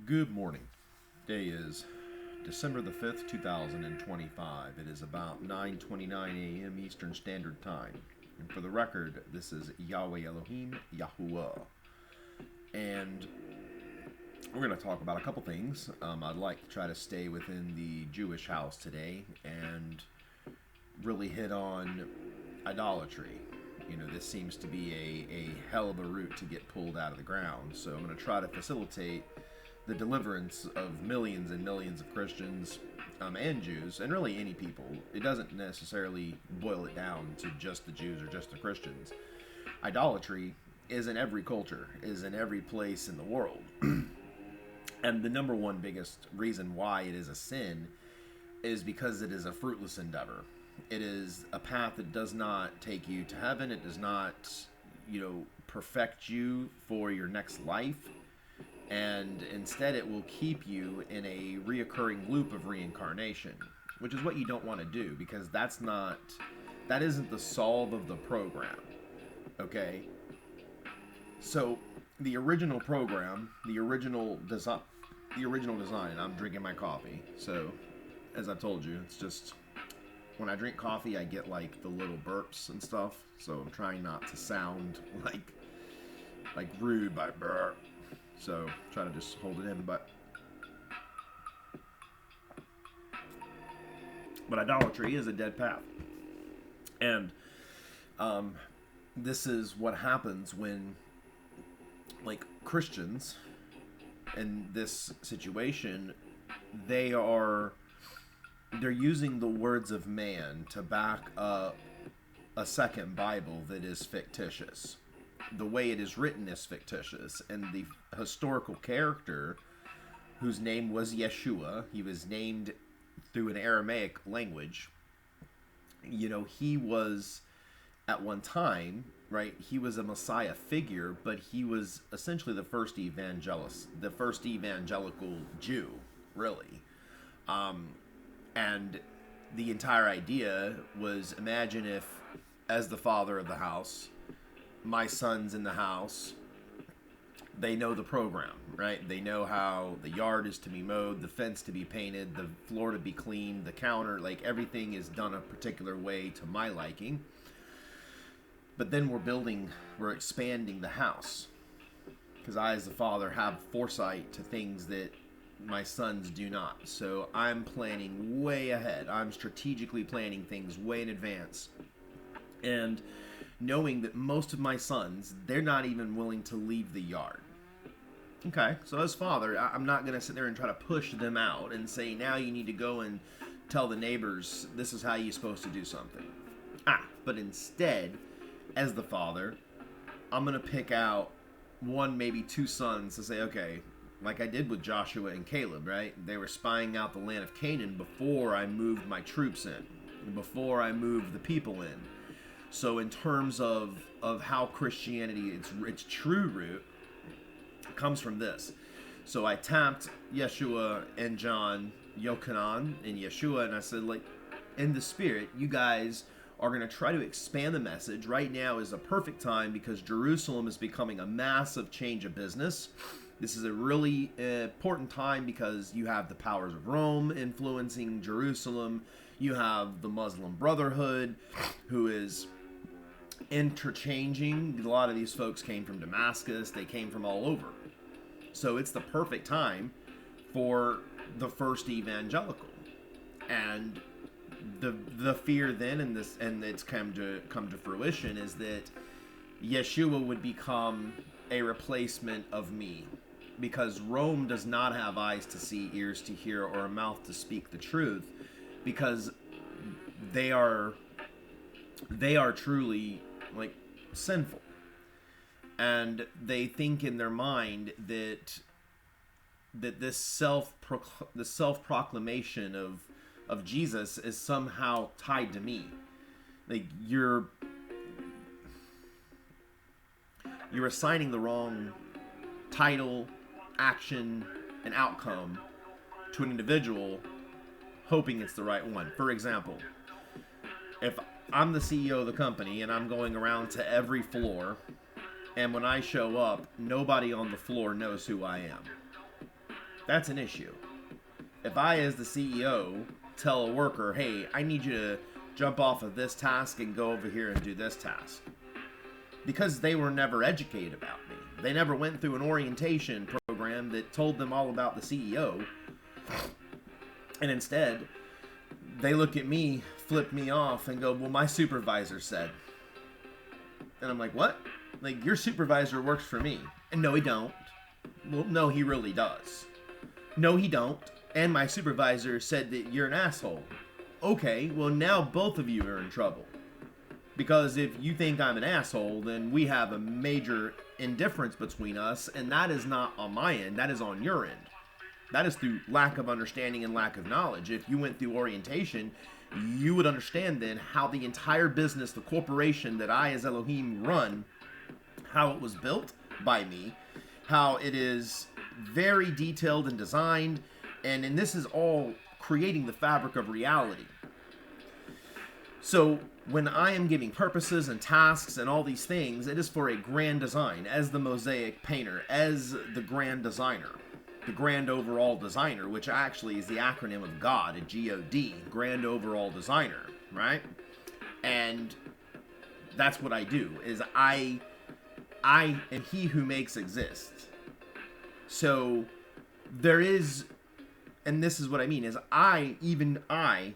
Good morning. Today is December the 5th, 2025. It is about 9:29 a.m. Eastern Standard Time. And for the record, this is Yahweh Elohim, YAHUWAH. And we're going to talk about a couple things. I'd like to try to stay within the Jewish house today and really hit on idolatry. You know, this seems to be a hell of a root to get pulled out of the ground. So I'm going to try to facilitate the deliverance of millions and millions of Christians and Jews, and really any people. It doesn't necessarily boil it down to just the Jews or just the Christians. Idolatry is in every culture, is in every place in the world. And the number one biggest reason why it is a sin is because it is a fruitless endeavor. It is a path that does not take you to heaven. It does not, perfect you for your next life. And instead it will keep you in a reoccurring loop of reincarnation, which is what you don't want to do, because that isn't the solve of the program. Okay? So the original program, the original design, and I'm drinking my coffee. So as I've told you, it's just when I drink coffee, I get like the little burps and stuff. So I'm trying not to sound like rude by burp. So try to just hold it in, but idolatry is a dead path. And this is what happens when, like, Christians in this situation, they're using the words of man to back up a second Bible that is fictitious. The way it is written is fictitious, and the historical character, whose name was Yeshua, he was named through an Aramaic language. He was at one time, right? He was a Messiah figure, but he was essentially the first evangelical Jew, really. And the entire idea was, imagine if, as the father of the house, my son's in the house, they know the program, right? They know how the yard is to be mowed, the fence to be painted, the floor to be cleaned, the counter, like everything is done a particular way to my liking. But then we're expanding the house, because I, as the father, have foresight to things that my sons do not. So I'm planning way ahead. I'm strategically planning things way in advance. And knowing that most of my sons, they're not even willing to leave the yard. Okay, so as father, I'm not going to sit there and try to push them out and say, now you need to go and tell the neighbors this is how you're supposed to do something. But instead, as the father, I'm going to pick out one, maybe two sons to say, okay, like I did with Joshua and Caleb, right? They were spying out the land of Canaan before I moved my troops in, before I moved the people in. So in terms of how Christianity, its true root, comes from this. So I tapped Yeshua and John, Yochanan and Yeshua, and I said, in the spirit, you guys are going to try to expand the message. Right now is a perfect time because Jerusalem is becoming a massive change of business. This is a really important time because you have the powers of Rome influencing Jerusalem. You have the Muslim Brotherhood, who is interchanging. A lot of these folks came from Damascus. They came from all over. So it's the perfect time for the first evangelical. And the fear then, and it's come to fruition, is that Yeshua would become a replacement of me, because Rome does not have eyes to see, ears to hear, or a mouth to speak the truth, because they are truly sinful, and they think in their mind that this self-proclamation of Jesus is somehow tied to me. You're assigning the wrong title, action, and outcome to an individual, hoping it's the right one. For example, if I'm the CEO of the company and I'm going around to every floor, and when I show up, nobody on the floor knows who I am. That's an issue. If I, as the CEO, tell a worker, hey, I need you to jump off of this task and go over here and do this task, because they were never educated about me. They never went through an orientation program that told them all about the CEO. And instead, they look at me, flip me off, and go, well, my supervisor said. And I'm like, what? Like, your supervisor works for me. And no, he don't. Well, no, he really does. No, he don't. And my supervisor said that you're an asshole. Okay, well, now both of you are in trouble. Because if you think I'm an asshole, then we have a major indifference between us, and that is not on my end, that is on your end. That is through lack of understanding and lack of knowledge. If you went through orientation, you would understand then how the entire business, the corporation that I as Elohim run, how it was built by me, how it is very detailed and designed, and this is all creating the fabric of reality. So when I am giving purposes and tasks and all these things, it is for a grand design, as the mosaic painter, as the grand designer, the grand overall designer, which actually is the acronym of God, a G-O-D, grand overall designer, right? And that's what I do, is I am he who makes exist. So there is, and this is what I mean, is even I,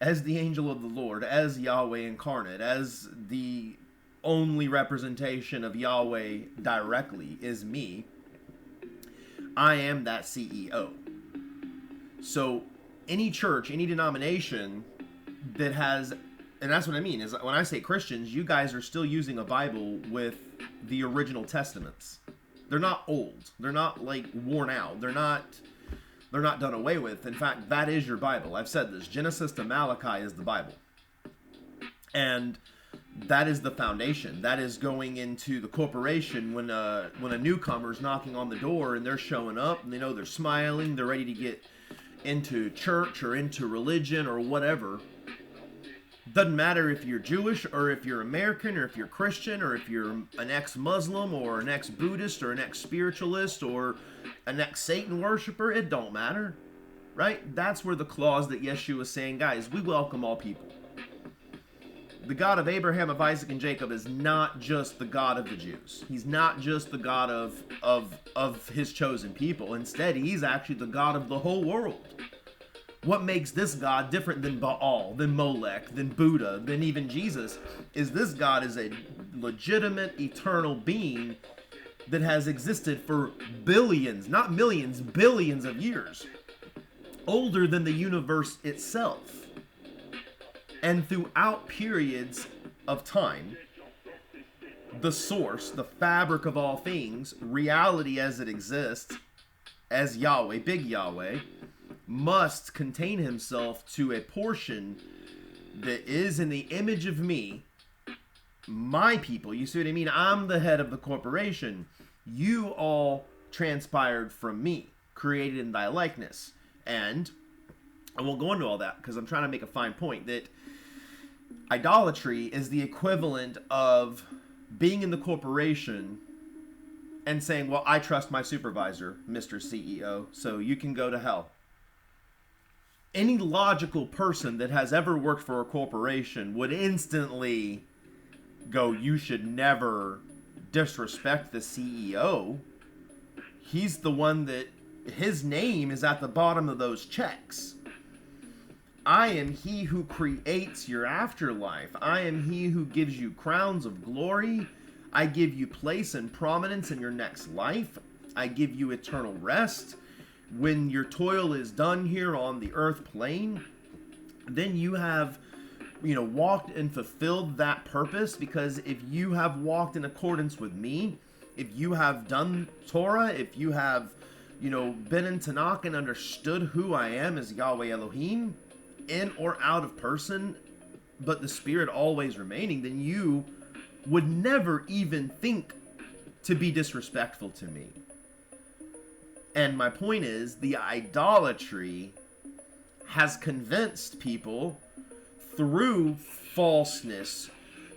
as the angel of the Lord, as Yahweh incarnate, as the only representation of Yahweh directly is me, I am that CEO. So any church, any denomination that has, and that's what I mean, is when I say Christians, you guys are still using a Bible with the original testaments. They're not old. They're not like worn out. They're not done away with. In fact, that is your Bible. I've said this. Genesis to Malachi is the Bible. And that is the foundation. That is going into the corporation when a newcomer's knocking on the door and they're showing up and they know they're smiling, they're ready to get into church or into religion or whatever. Doesn't matter if you're Jewish or if you're American or if you're Christian or if you're an ex-Muslim or an ex-Buddhist or an ex-spiritualist or an ex-Satan worshiper. It don't matter, right? That's where the clause that Yeshua is saying, guys, we welcome all people. The God of Abraham, of Isaac, and Jacob is not just the God of the Jews. He's not just the God of his chosen people. Instead, he's actually the God of the whole world. What makes this God different than Baal, than Molech, than Buddha, than even Jesus, is this God is a legitimate, eternal being that has existed for billions, not millions, billions of years. Older than the universe itself. And throughout periods of time, the source, the fabric of all things, reality as it exists, as Yahweh, big Yahweh, must contain himself to a portion that is in the image of me, my people. You see what I mean? I'm the head of the corporation. You all transpired from me, created in thy likeness. And I won't go into all that because I'm trying to make a fine point that idolatry is the equivalent of being in the corporation and saying, well, I trust my supervisor, Mr. CEO, so you can go to hell. Any logical person that has ever worked for a corporation would instantly go, you should never disrespect the CEO. He's the one that, his name is at the bottom of those checks. I am he who creates your afterlife. I am he who gives you crowns of glory. I give you place and prominence in your next life. I give you eternal rest. When your toil is done here on the earth plane, then you have, walked and fulfilled that purpose, because if you have walked in accordance with me, if you have done Torah, if you have, been in Tanakh and understood who I am as Yahweh Elohim, in or out of person, but the Spirit always remaining, then you would never even think to be disrespectful to me. And my point is, the idolatry has convinced people through falseness.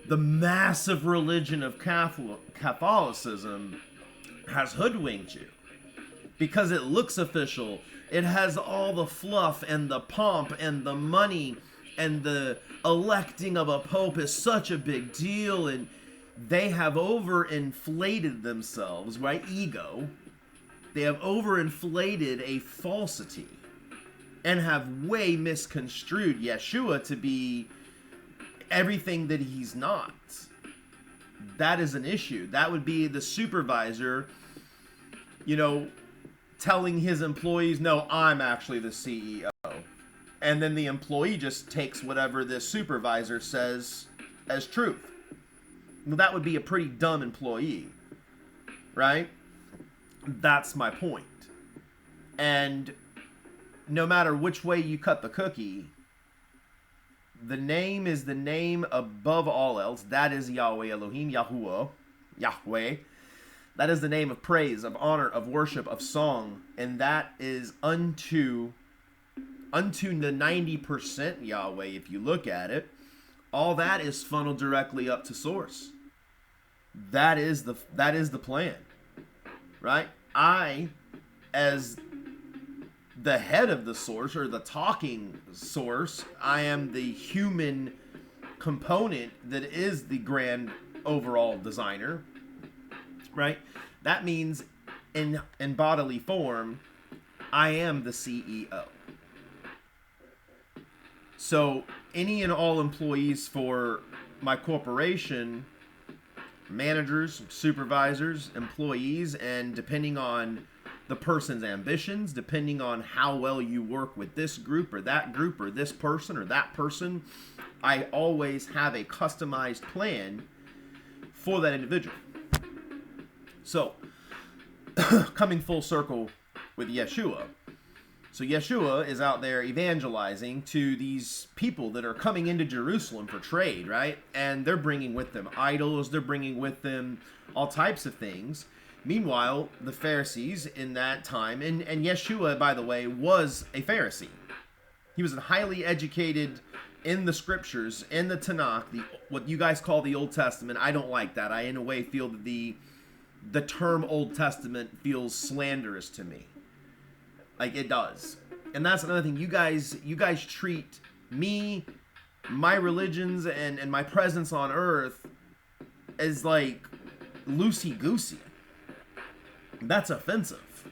The massive religion of Catholicism has hoodwinked you. because it looks official. It has all the fluff and the pomp and the money, and the electing of a pope is such a big deal, and they have overinflated themselves, right? Ego. They have overinflated a falsity and have way misconstrued Yeshua to be everything that he's not. That is an issue. That would be the supervisor, telling his employees, no, I'm actually the CEO. And then the employee just takes whatever this supervisor says as truth. Well, that would be a pretty dumb employee, right? That's my point. And no matter which way you cut the cookie, the name is the name above all else. That is Yahweh Elohim, YAHUWAH, Yahweh. That is the name of praise, of honor, of worship, of song. And that is unto the 90% Yahweh, if you look at it. All that is funneled directly up to source. That is the plan, right? I, as the head of the source, or the talking source, I am the human component that is the grand overall designer, right? That means in bodily form, I am the CEO. So any and all employees for my corporation, managers, supervisors, employees, and depending on the person's ambitions, depending on how well you work with this group or this person or that person, I always have a customized plan for that individual. So, coming full circle with Yeshua. So Yeshua is out there evangelizing to these people that are coming into Jerusalem for trade, right? And they're bringing with them idols, they're bringing with them all types of things. Meanwhile, the Pharisees in that time, and Yeshua, by the way, was a Pharisee. He was highly educated in the scriptures, in the Tanakh, what you guys call the Old Testament. I don't like that. I, in a way, feel that the term Old Testament feels slanderous to me. Like, it does. And that's another thing. You guys treat me, my religions, and my presence on earth as like loosey-goosey. That's offensive.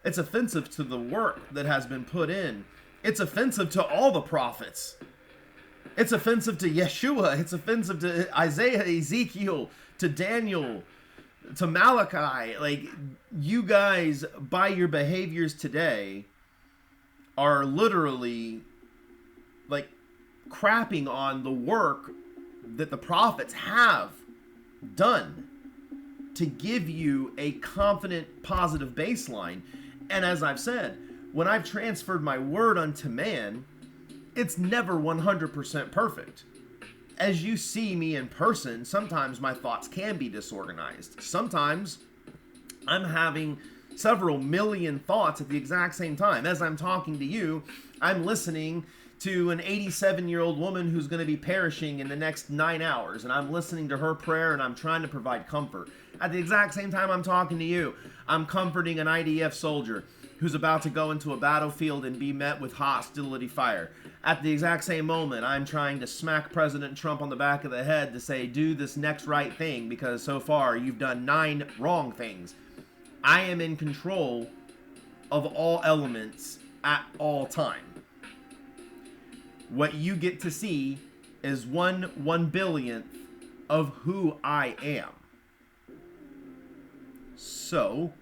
It's offensive to the work that has been put in. It's offensive to all the prophets. It's offensive to Yeshua. It's offensive to Isaiah, Ezekiel, to Daniel, to Malachi. Like, you guys, by your behaviors today, are literally like crapping on the work that the prophets have done to give you a confident, positive baseline. And as I've said, when I've transferred my word unto man, it's never 100% perfect. As you see me in person, sometimes my thoughts can be disorganized. Sometimes I'm having several million thoughts at the exact same time. As I'm talking to you, I'm listening to an 87-year-old woman who's going to be perishing in the next 9 hours, and I'm listening to her prayer, and I'm trying to provide comfort. At the exact same time I'm talking to you, I'm comforting an IDF soldier who's about to go into a battlefield and be met with hostility fire. At the exact same moment, I'm trying to smack President Trump on the back of the head to say, do this next right thing, because so far you've done 9 wrong things. I am in control of all elements at all time. What you get to see is 1/1,000,000,000th of who I am. So,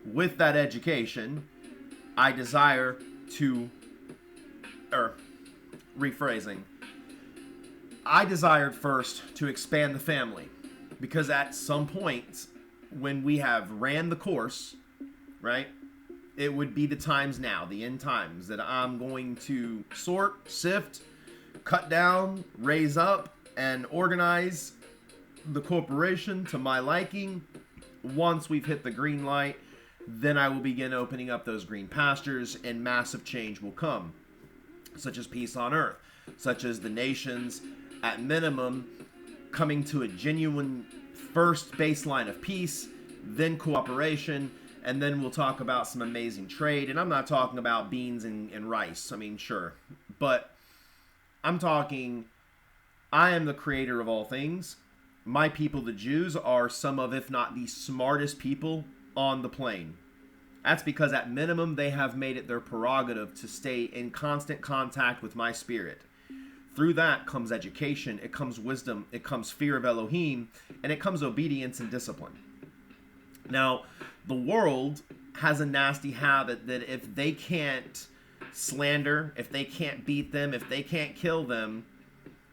with that education, I desire to, rephrasing, I desired first to expand the family, because at some point, when we have ran the course, right, it would be the times now, the end times, that I'm going to sort, sift, cut down, raise up, and organize the corporation to my liking. Once we've hit the green light, then I will begin opening up those green pastures, and massive change will come, such as peace on earth, such as the nations, at minimum, coming to a genuine first baseline of peace, then cooperation, And then we'll talk about some amazing trade. And I'm not talking about beans and rice. I mean, sure. But I'm talking, I am the creator of all things. My people, the Jews, are some of, if not the smartest people on the plane. That's because at minimum, they have made it their prerogative to stay in constant contact with my spirit. Through that comes education, it comes wisdom, it comes fear of Elohim, and it comes obedience and discipline. Now, the world has a nasty habit that if they can't slander, if they can't beat them, if they can't kill them,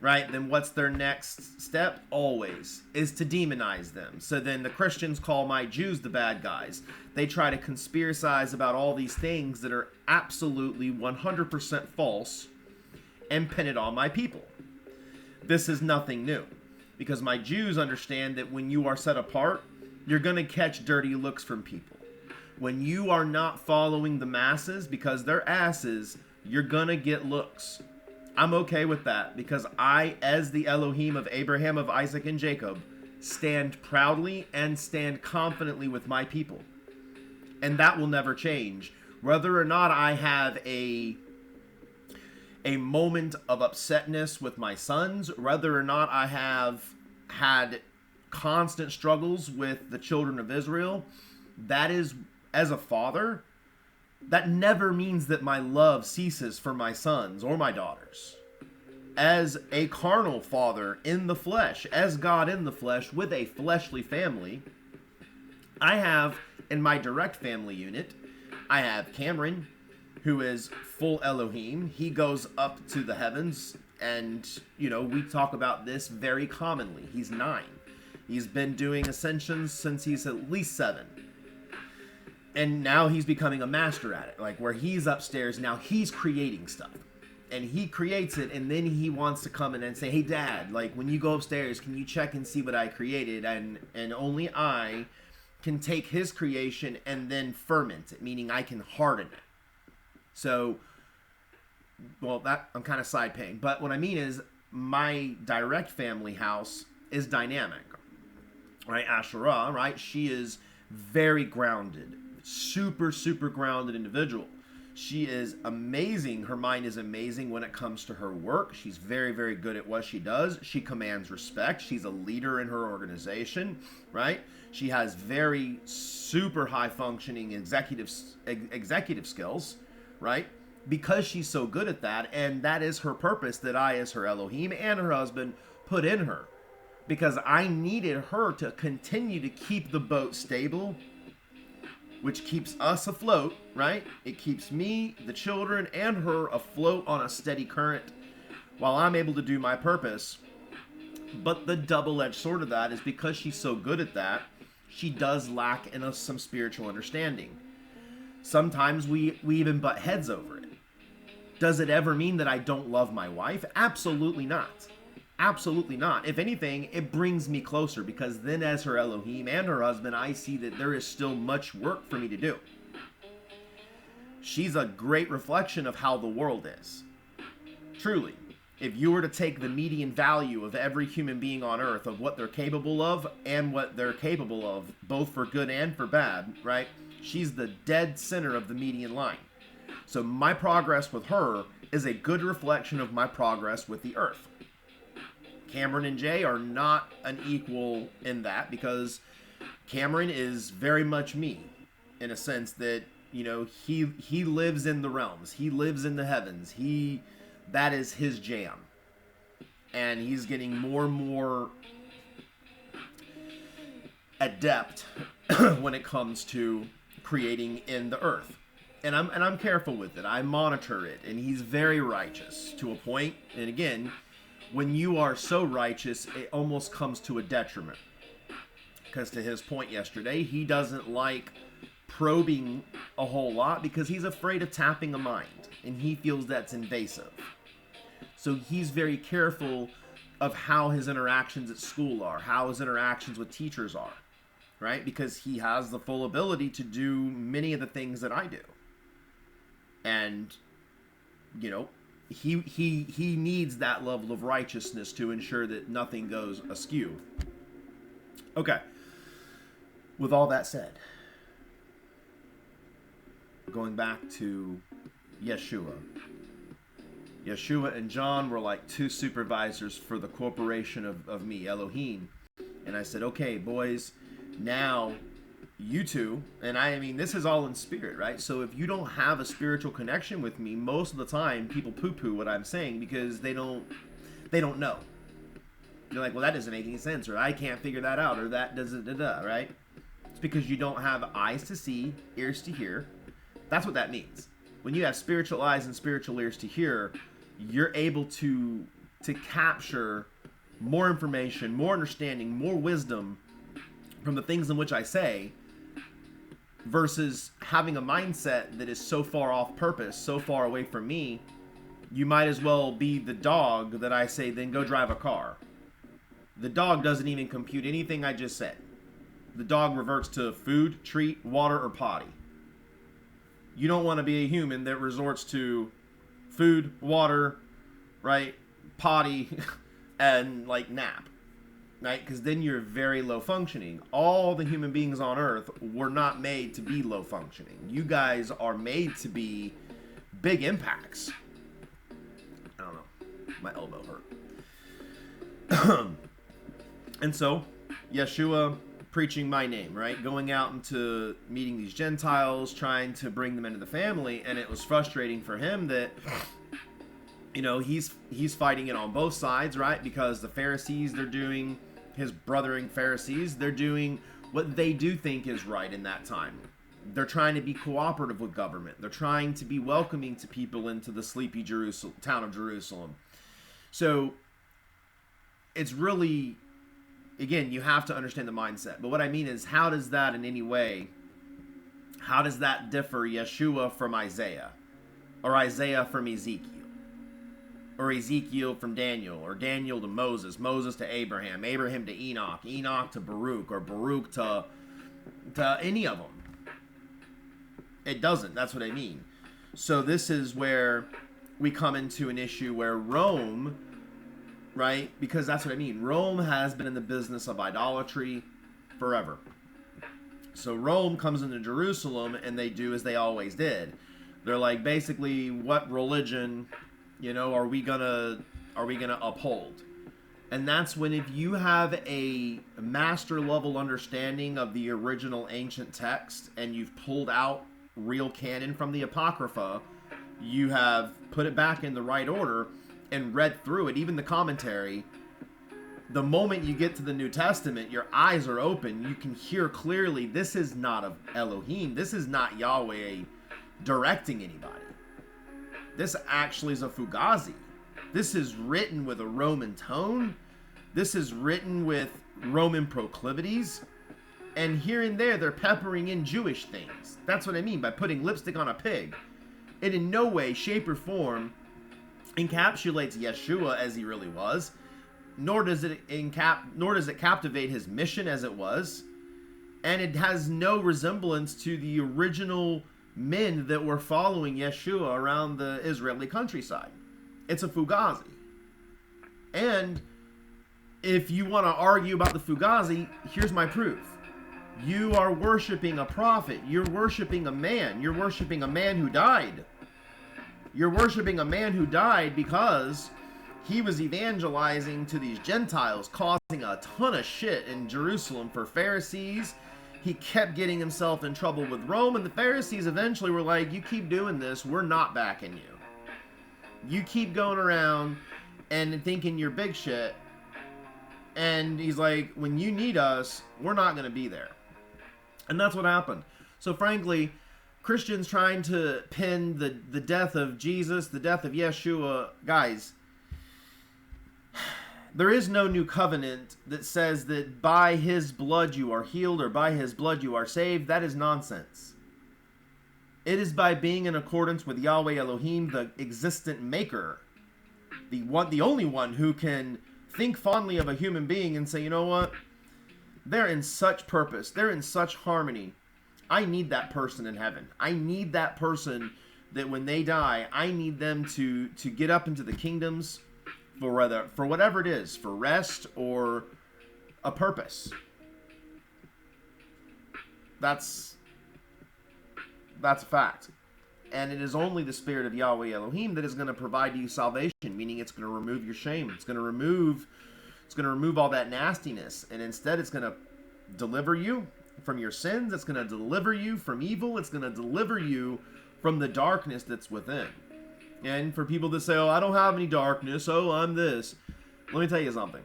right, then what's their next step? Always is to demonize them. So then the Christians call my Jews the bad guys. They try to conspiracize about all these things that are absolutely 100% false and pin it on my people. This is nothing new, because my Jews understand that when you are set apart, you're going to catch dirty looks from people. When you are not following the masses because they're asses, you're going to get looks. I'm okay with that, because I, as the Elohim of Abraham, of Isaac, and Jacob, stand proudly and stand confidently with my people. And that will never change. Whether or not I have a moment of upsetness with my sons, whether or not I have had constant struggles with the children of Israel, that is, as a father, that never means that my love ceases for my sons or my daughters. As a carnal father in the flesh, as God in the flesh, with a fleshly family, I have, in my direct family unit, I have Cameron, who is full Elohim. He goes up to the heavens, and, you know, we talk about this very commonly. He's 9. He's been doing ascensions since he's at least 7. And now he's becoming a master at it. Like, where he's upstairs, now he's creating stuff. And he creates it, and then he wants to come in and say, hey, Dad, like, when you go upstairs, can you check and see what I created? And only I can take his creation and then ferment it, meaning I can harden it. So, well, that I'm kind of side paying. But what I mean is, my direct family house is dynamic. Right? Asherah, right? She is very grounded. Super, super grounded individual. She is amazing. Her mind is amazing when it comes to her work. She's very, very good at what she does. She commands respect. She's a leader in her organization, right? She has very super high functioning executive skills, right? Because she's so good at that, and that is her purpose that I, as her Elohim and her husband, put in her. Because I needed her to continue to keep the boat stable, which keeps us afloat, right? It keeps me, the children, and her afloat on a steady current while I'm able to do my purpose. But the double-edged sword of that is, because she's so good at that, she does lack in us some spiritual understanding. Sometimes we even butt heads over it. Does it ever mean that I don't love my wife? Absolutely not. Absolutely not. If anything, it brings me closer, because then as her Elohim and her husband, I see that there is still much work for me to do. She's a great reflection of how the world is. Truly. If you were to take the median value of every human being on earth, of what they're capable of and what they're capable of, both for good and for bad, right? She's the dead center of the median line. So my progress with her is a good reflection of my progress with the earth. Cameron and Jay are not an equal in that, because Cameron is very much me, in a sense that, you know, he lives in the realms. He lives in the heavens. That is his jam. And he's getting more and more adept when it comes to creating in the earth. And I'm careful with it. I monitor it, and he's very righteous to a point. And again, when you are so righteous, it almost comes to a detriment. Because to his point yesterday, he doesn't like probing a whole lot, because he's afraid of tapping a mind, and he feels that's invasive. So he's very careful of how his interactions at school are, how his interactions with teachers are, right? Because he has the full ability to do many of the things that I do. And, you know, he needs that level of righteousness to ensure that nothing goes askew. Okay. With all that said, going back to Yeshua. Yeshua and John were like two supervisors for the corporation of me, Elohim. And I said, okay, boys, now you two, and I mean, this is all in spirit, right? So if you don't have a spiritual connection with me, most of the time people poo-poo what I'm saying because they don't know. You're like, well, that doesn't make any sense, or I can't figure that out, or that doesn't, right? It's because you don't have eyes to see, ears to hear. That's what that means. When you have spiritual eyes and spiritual ears to hear, you're able to capture more information, more understanding, more wisdom from the things in which I say, versus having a mindset that is so far off purpose, so far away from me. You might as well be the dog that I say, then go drive a car. The dog doesn't even compute anything I just said. The dog reverts to food, treat, water, or potty. You don't want to be a human that resorts to food, water, right, potty, and like nap, right? Because then you're very low functioning. All the human beings on earth were not made to be low functioning. You guys are made to be big impacts. I don't know. My elbow hurt. And so, Yeshua preaching my name, right? Going out into meeting these Gentiles, trying to bring them into the family, and it was frustrating for him that, you know, he's fighting it on both sides, right? Because the Pharisees, they're doing, his brothering Pharisees, they're doing what they do think is right in that time. They're trying to be cooperative with government. They're trying to be welcoming to people into the sleepy town of Jerusalem. So it's really, again, you have to understand the mindset. But what I mean is, how does that in any way, how does that differ Yeshua from Isaiah? Or Isaiah from Ezekiel? Or Ezekiel from Daniel? Or Daniel to Moses? Moses to Abraham? Abraham to Enoch? Enoch to Baruch? Or Baruch to any of them? It doesn't. That's what I mean. So this is where we come into an issue where Rome, right? Because that's what I mean. Rome has been in the business of idolatry forever. So Rome comes into Jerusalem and they do as they always did. They're like, basically, what religion, you know, are we gonna uphold? And that's when, if you have a master level understanding of the original ancient text and you've pulled out real canon from the Apocrypha, you have put it back in the right order and read through it, even the commentary. The moment you get to the New Testament, your eyes are open. You can hear clearly, this is not of Elohim. This is not Yahweh directing anybody. This actually is a fugazi. This is written with a Roman tone. This is written with Roman proclivities. And here and there, they're peppering in Jewish things. That's what I mean by putting lipstick on a pig. It in no way, shape, or form encapsulates Yeshua as he really was, nor does it captivate his mission as it was, and it has no resemblance to the original men that were following Yeshua around the Israeli countryside. It's a fugazi. And if you want to argue about the fugazi, here's my proof. You are worshiping a prophet. You're worshiping a man. You're worshiping a man who died. You're worshiping a man who died because he was evangelizing to these Gentiles, causing a ton of shit in Jerusalem for Pharisees. He kept getting himself in trouble with Rome, and the Pharisees eventually were like, you keep doing this, we're not backing you. You keep going around and thinking you're big shit. And he's like, when you need us, we're not going to be there. And that's what happened. So frankly, Christians trying to pin the death of Jesus, the death of Yeshua, guys, there is no new covenant that says that by his blood you are healed or by his blood you are saved. That is nonsense. It is by being in accordance with Yahweh Elohim, the existent maker, the only one who can think fondly of a human being and say, you know what? They're in such purpose. They're in such harmony. I need that person in heaven. I need that person that when they die, I need them to get up into the kingdoms for whatever it is, for rest or a purpose. That's That's a fact. And it is only the Spirit of Yahweh Elohim that is going to provide you salvation, meaning it's going to remove your shame. It's going to remove all that nastiness. And instead, it's going to deliver you from your sins. It's going to deliver you from evil. It's going to deliver you from the darkness that's within. And for people that say, oh, I don't have any darkness. Oh, I'm this. Let me tell you something.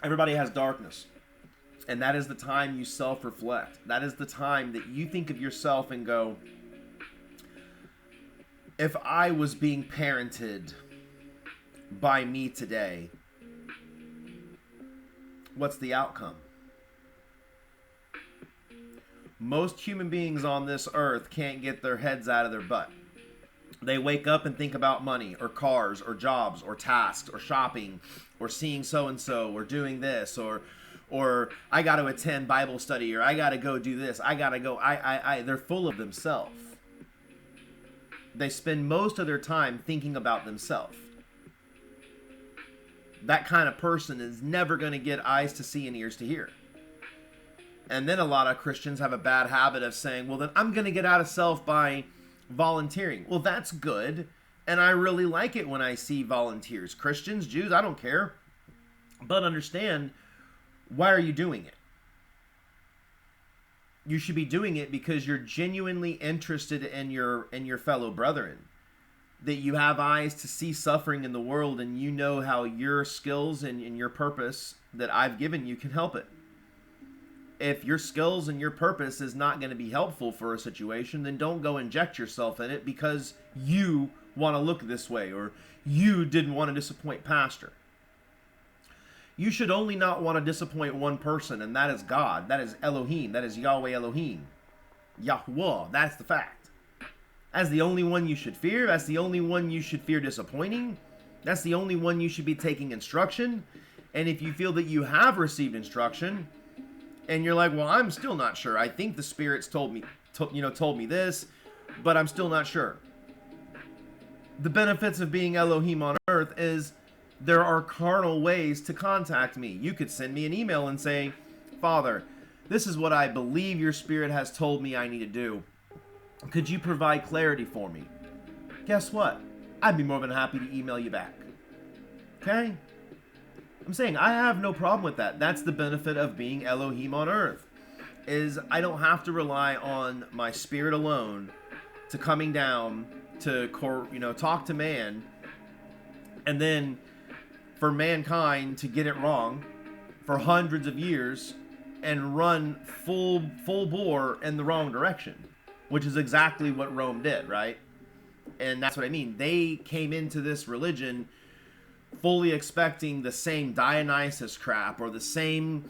Everybody has darkness. And that is the time you self-reflect. That is the time that you think of yourself and go, if I was being parented by me today, what's the outcome? Most human beings on this earth can't get their heads out of their butt. They wake up and think about money or cars or jobs or tasks or shopping or seeing so-and-so or doing this or I got to attend Bible study or I got to go do this. I got to go. They're full of themselves. They spend most of their time thinking about themselves. That kind of person is never going to get eyes to see and ears to hear. And then a lot of Christians have a bad habit of saying, well, then I'm going to get out of self by volunteering. Well, that's good. And I really like it when I see volunteers. Christians, Jews, I don't care. But understand, why are you doing it? You should be doing it because you're genuinely interested in your fellow brethren. That you have eyes to see suffering in the world and you know how your skills and your purpose that I've given you can help it. If your skills and your purpose is not going to be helpful for a situation, then don't go inject yourself in it because you want to look this way or you didn't want to disappoint pastor. You should only not want to disappoint one person, and that is God. That is Elohim. That is Yahweh Elohim. YAHUWAH. That's the fact. That's the only one you should fear. That's the only one you should fear disappointing. That's the only one you should be taking instruction. And if you feel that you have received instruction, and you're like, well, I'm still not sure. I think the Spirit's told me this, but I'm still not sure. The benefits of being Elohim on earth is there are carnal ways to contact me. You could send me an email and say, Father, this is what I believe your Spirit has told me I need to do. Could you provide clarity for me? Guess what? I'd be more than happy to email you back. Okay? I'm saying I have no problem with that. That's the benefit of being Elohim on earth, is I don't have to rely on my spirit alone to coming down to talk to man, and then for mankind to get it wrong for hundreds of years and run full bore in the wrong direction, which is exactly what Rome did, right? And that's what I mean. They came into this religion fully expecting the same Dionysus crap or the same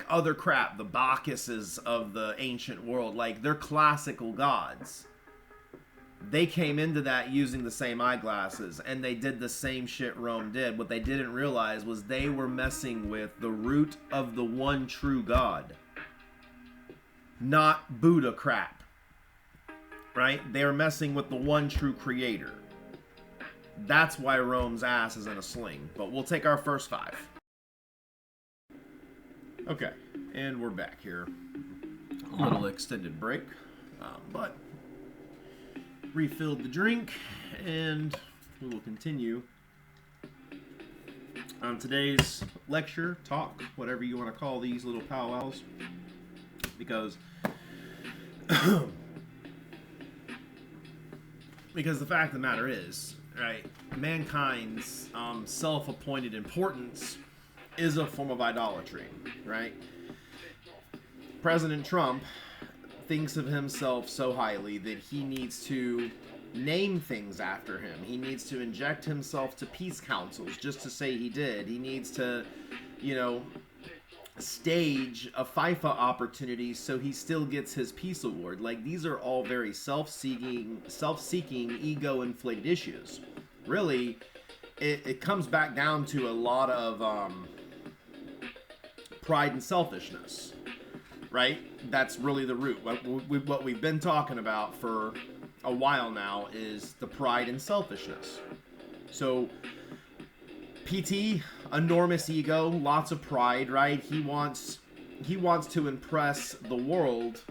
other crap, the Bacchuses of the ancient world, like they're classical gods. They came into that using the same eyeglasses, and they did the same shit Rome did. What they didn't realize was they were messing with the root of the one true God, not Buddha crap, right? They were messing with the one true creator. That's why Rome's ass is in a sling. But we'll take our first 5. Okay, and we're back here. A little extended break, but refilled the drink, and we will continue on today's lecture, talk, whatever you want to call these little powwows, because the fact of the matter is, right, mankind's self-appointed importance is a form of idolatry, right? President Trump thinks of himself so highly that he needs to name things after him. He needs to inject himself to peace councils just to say he did. He needs to, stage a FIFA opportunity so he still gets his peace award. Like, these are all very self-seeking, ego-inflated issues. Really, it comes back down to a lot of pride and selfishness, right? That's really the root. What we've been talking about for a while now is the pride and selfishness. So, PT, enormous ego, lots of pride, right? He wants to impress the world,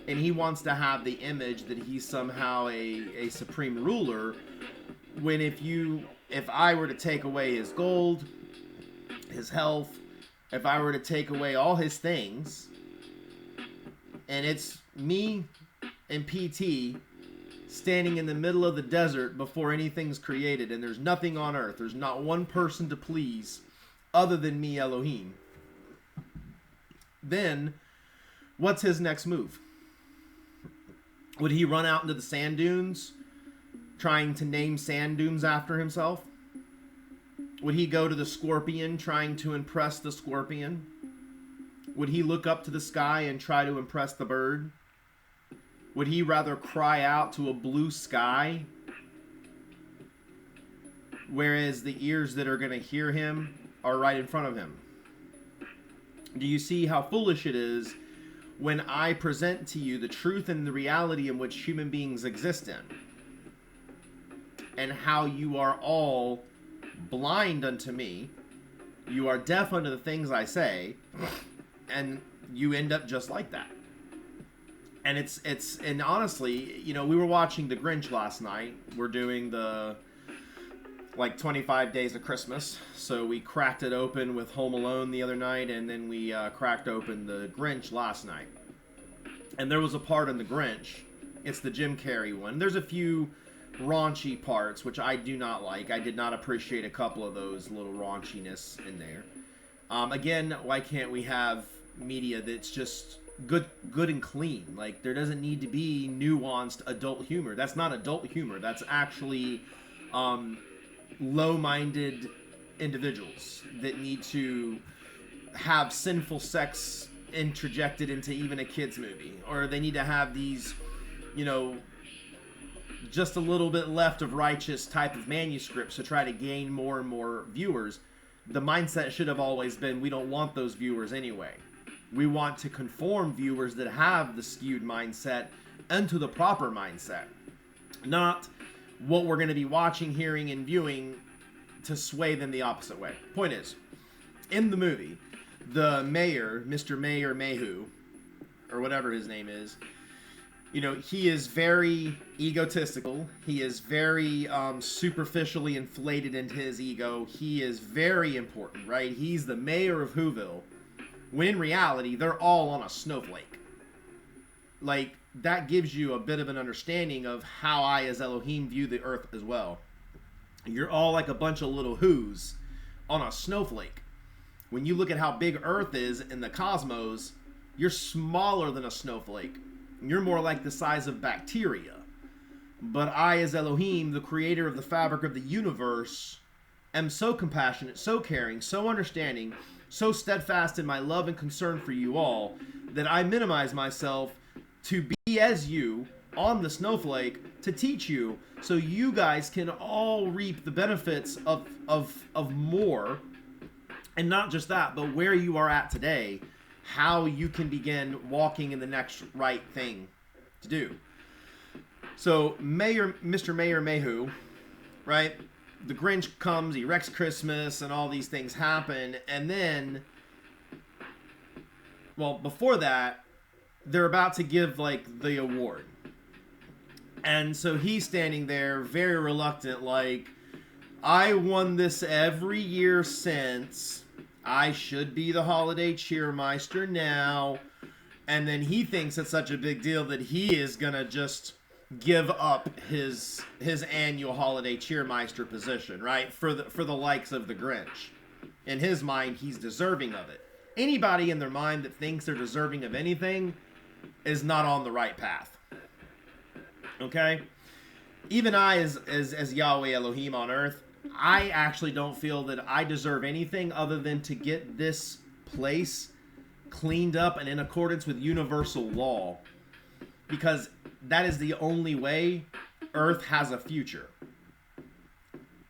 and he wants to have the image that he's somehow a supreme ruler. When if I were to take away his gold, his health, if I were to take away all his things, and it's me and PT standing in the middle of the desert before anything's created, and there's nothing on earth, there's not one person to please other than me, Elohim, then what's his next move? Would he run out into the sand dunes trying to name sand dunes after himself? Would he go to the scorpion trying to impress the scorpion? Would he look up to the sky and try to impress the bird? Would he rather cry out to a blue sky, whereas the ears that are going to hear him are right in front of him? Do you see how foolish it is when I present to you the truth and the reality in which human beings exist in, and how you are all blind unto me, you are deaf unto the things I say, and you end up just like that? And and honestly, you know, we were watching The Grinch last night. We're doing the 25 Days of Christmas, so we cracked it open with Home Alone the other night, and then we cracked open The Grinch last night. And there was a part in The Grinch, it's the Jim Carrey one. There's a few raunchy parts, which I do not like. I did not appreciate a couple of those little raunchiness in there. Again, why can't we have media that's just good and clean? Like, there doesn't need to be nuanced adult humor. That's not adult humor. That's actually low-minded individuals that need to have sinful sex interjected into even a kid's movie, or they need to have these, you know, just a little bit left of righteous type of manuscripts to try to gain more and more viewers. The mindset should have always been, we don't want those viewers anyway. We want to conform viewers that have the skewed mindset into the proper mindset, not what we're going to be watching, hearing, and viewing to sway them the opposite way. Point is, in the movie, the mayor, Mr. Mayor Mayhew, or whatever his name is, you know, he is very egotistical. He is very superficially inflated into his ego. He is very important, right? He's the mayor of Whoville, when in reality, they're all on a snowflake. Like, that gives you a bit of an understanding of how I, as Elohim, view the earth as well. You're all like a bunch of little who's on a snowflake. When you look at how big Earth is in the cosmos, you're smaller than a snowflake. You're more like the size of bacteria. But I, as Elohim, the creator of the fabric of the universe, am so compassionate, so caring, so understanding, so steadfast in my love and concern for you all, that I minimize myself to be as you on the snowflake to teach you, so you guys can all reap the benefits of more. And not just that, but where you are at today, how you can begin walking in the next right thing to do. So Mr. Mayor Mayhew, right? The Grinch comes, he wrecks Christmas, and all these things happen. And then, well, before that, they're about to give, like, the award. And so he's standing there very reluctant, like, I won this every year since. I should be the holiday cheermeister now. And then he thinks it's such a big deal that he is going to just give up his annual holiday cheermeister position, right? For the likes of the Grinch. In his mind, he's deserving of it. Anybody in their mind that thinks they're deserving of anything is not on the right path. Okay? Even I, as Yahweh Elohim on earth, I actually don't feel that I deserve anything other than to get this place cleaned up and in accordance with universal law. Because that is the only way Earth has a future.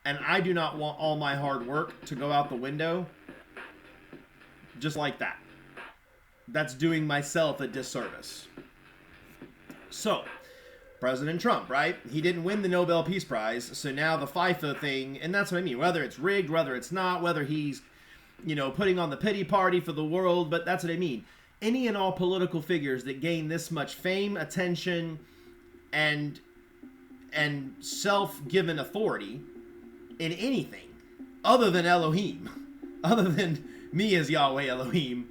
And I do not want all my hard work to go out the window just like that. That's doing myself a disservice. So, President Trump, right? He didn't win the Nobel Peace Prize, so now the FIFA thing, and that's what I mean, whether it's rigged, whether it's not, whether he's, putting on the pity party for the world, but that's what I mean. Any and all political figures that gain this much fame, attention, and self-given authority in anything other than Elohim, other than me as Yahweh Elohim,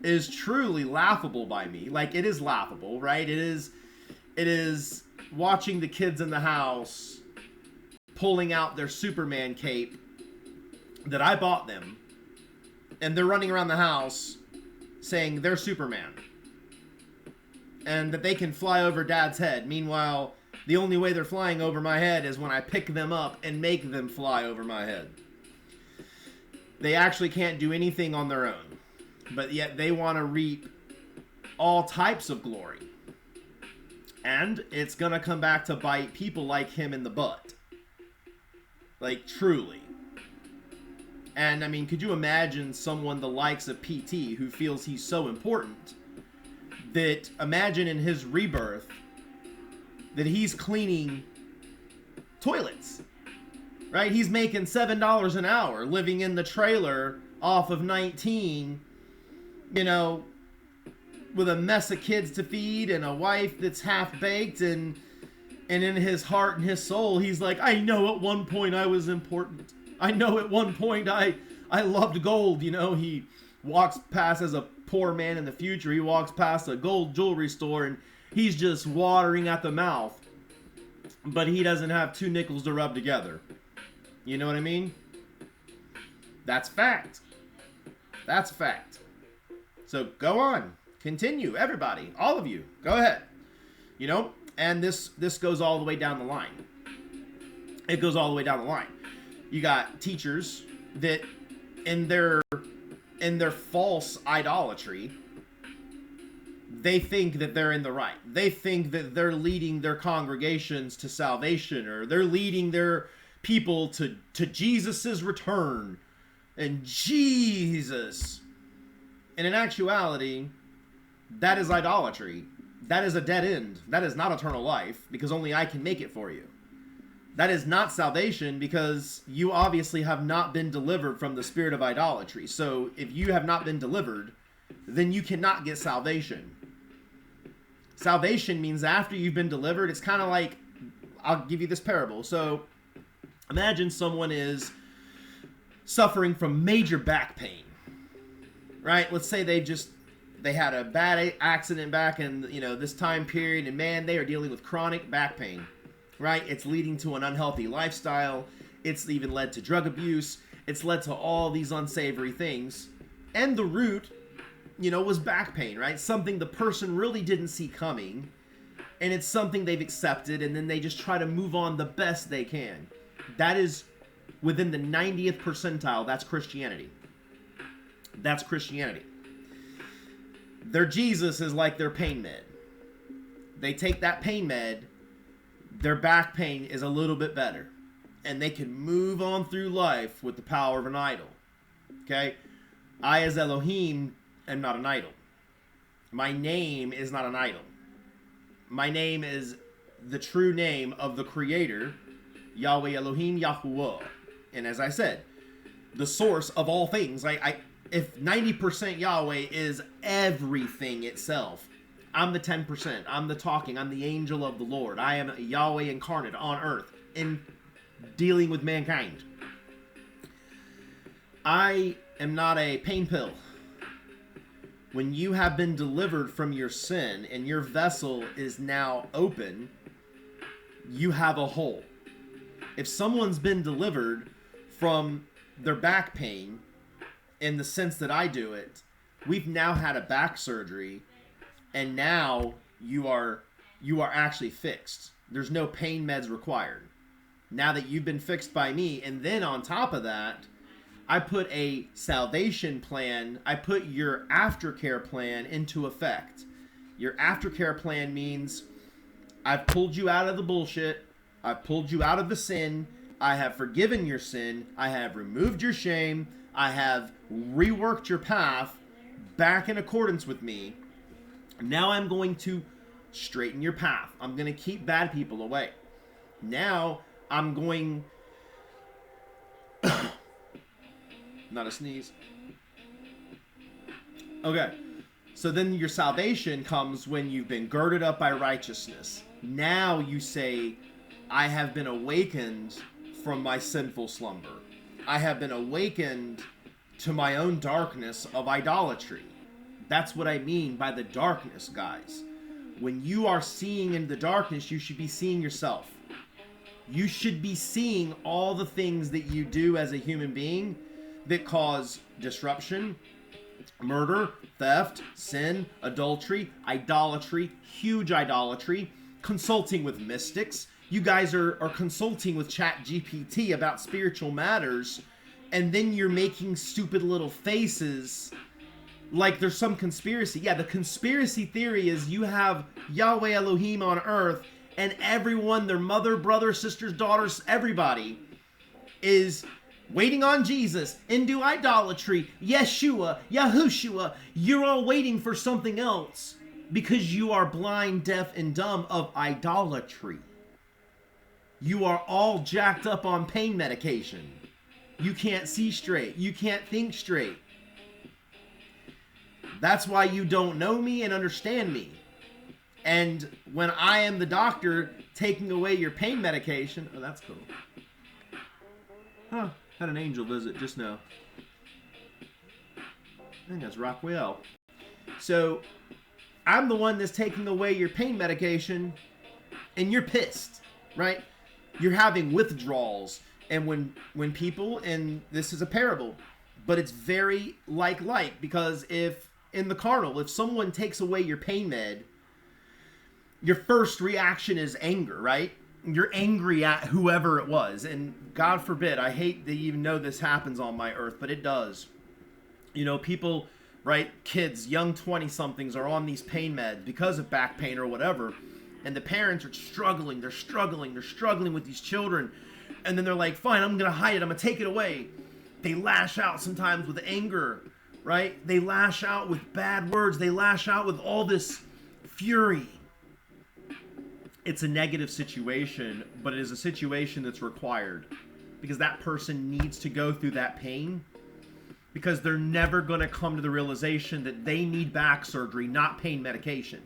is truly laughable by me. Like, it is laughable, right? It is watching the kids in the house pulling out their Superman cape that I bought them, and they're running around the house saying they're Superman and that they can fly over Dad's head. Meanwhile, the only way they're flying over my head is when I pick them up and make them fly over my head. They actually can't do anything on their own, but yet they want to reap all types of glory. And it's going to come back to bite people like him in the butt. Like, truly. And, I mean, could you imagine someone the likes of PT who feels he's so important that, imagine in his rebirth, that he's cleaning toilets, right? He's making $7 an hour, living in the trailer off of 19, with a mess of kids to feed and a wife that's half-baked, and in his heart and his soul, he's like, I know at one point I was important. I know at one point I loved gold. He walks past, as a poor man in the future, he walks past a gold jewelry store and he's just watering at the mouth. But he doesn't have 2 nickels to rub together. You know what I mean? That's fact. That's fact. So go on. Continue, everybody, all of you, go ahead. And this goes all the way down the line. It goes all the way down the line. You got teachers that in their false idolatry, they think that they're in the right. They think that they're leading their congregations to salvation, or they're leading their people to Jesus's return. And Jesus. And in actuality, that is idolatry. That is a dead end. That is not eternal life, because only I can make it for you. That is not salvation, because you obviously have not been delivered from the spirit of idolatry. So if you have not been delivered, then you cannot get salvation. Salvation means after you've been delivered, it's kind of like, I'll give you this parable. So imagine someone is suffering from major back pain, right? Let's say they had a bad accident back in, this time period, and man, they are dealing with chronic back pain, right? It's leading to an unhealthy lifestyle. It's even led to drug abuse. It's led to all these unsavory things. And the root, was back pain, right? Something the person really didn't see coming, and it's something they've accepted, and then they just try to move on the best they can. That is within the 90th percentile. That's Christianity. That's Christianity. Their Jesus is like their pain med. They take that pain med, their back pain is a little bit better, and they can move on through life with the power of an idol. Okay? I, as Elohim, am not an idol. My name is not an idol. My name is the true name of the Creator, Yahweh Elohim, YAHUWAH. And as I said, the source of all things. If 90% Yahweh is everything itself, I'm the 10%. I'm the talking. I'm the angel of the Lord. I am Yahweh incarnate on earth in dealing with mankind. I am not a pain pill. When you have been delivered from your sin and your vessel is now open, you have a hole. If someone's been delivered from their back pain, in the sense that I do it, we've now had a back surgery, and now you are actually fixed. There's no pain meds required. Now that you've been fixed by me, and then on top of that, I put a salvation plan, I put your aftercare plan into effect. Your aftercare plan means I've pulled you out of the bullshit, I've pulled you out of the sin, I have forgiven your sin, I have removed your shame, I have reworked your path back in accordance with me. Now I'm going to straighten your path. I'm going to keep bad people away. Now I'm going... Not a sneeze. Okay. So then your salvation comes when you've been girded up by righteousness. Now you say, I have been awakened from my sinful slumber. I have been awakened to my own darkness of idolatry. That's what I mean by the darkness, guys. When you are seeing in the darkness, you should be seeing yourself. You should be seeing all the things that you do as a human being that cause disruption, murder, theft, sin, adultery, idolatry, huge idolatry, consulting with mystics. You guys are consulting with ChatGPT about spiritual matters, and then you're making stupid little faces like there's some conspiracy. Yeah, the conspiracy theory is you have Yahweh Elohim on earth, and everyone, their mother, brother, sisters, daughters, everybody is waiting on Jesus into idolatry, Yeshua, YAHUWH. You're all waiting for something else because you are blind, deaf, and dumb of idolatry. You are all jacked up on pain medication. You can't see straight. You can't think straight. That's why you don't know me and understand me. And when I am the doctor taking away your pain medication... Oh, that's cool. Huh. Had an angel visit just now. I think that's Rockwell. So, I'm the one that's taking away your pain medication, and you're pissed, right? You're having withdrawals. And when people, and this is a parable, but it's very like, because if, in the carnal, if someone takes away your pain med, your first reaction is anger, right? You're angry at whoever it was. And God forbid, I hate that you even know this happens on my earth, but it does. You know, people, right, kids, young 20-somethings are on these pain meds because of back pain or whatever. And the parents are struggling. They're struggling with these children. And then they're like, fine, I'm going to hide it. I'm going to take it away. They lash out sometimes with anger, right? They lash out with bad words. They lash out with all this fury. It's a negative situation, but it is a situation that's required because that person needs to go through that pain because they're never going to come to the realization that they need back surgery, not pain medication.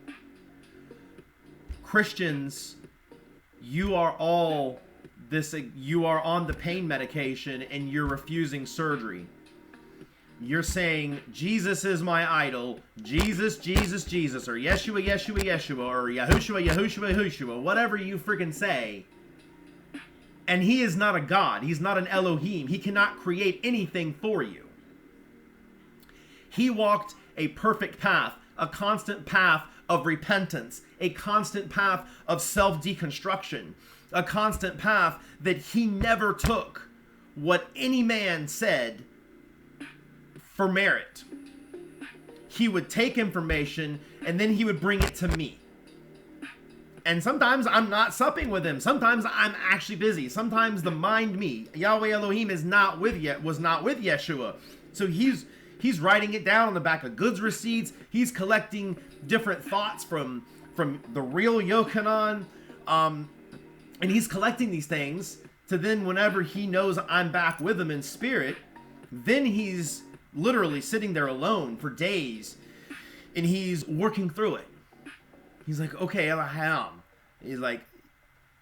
Christians, you are on the pain medication and you're refusing surgery. You're saying, Jesus is my idol, Jesus, Jesus, Jesus, or Yeshua, Yeshua, Yeshua, or Yahushua, Yahushua, Yahushua, whatever you freaking say. And he is not a God. He's not an Elohim. He cannot create anything for you. He walked a perfect path, a constant path of repentance, a constant path of self-deconstruction, a constant path that he never took what any man said for merit. He would take information and then he would bring it to me. And sometimes I'm not supping with him. Sometimes I'm actually busy. Sometimes the mind me, Yahweh Elohim, was not with Yeshua. So he's writing it down on the back of goods receipts. He's collecting different thoughts from the real Yochanan. And he's collecting these things to then whenever he knows I'm back with him in spirit, then he's literally sitting there alone for days and he's working through it. He's like, okay, I am. He's like,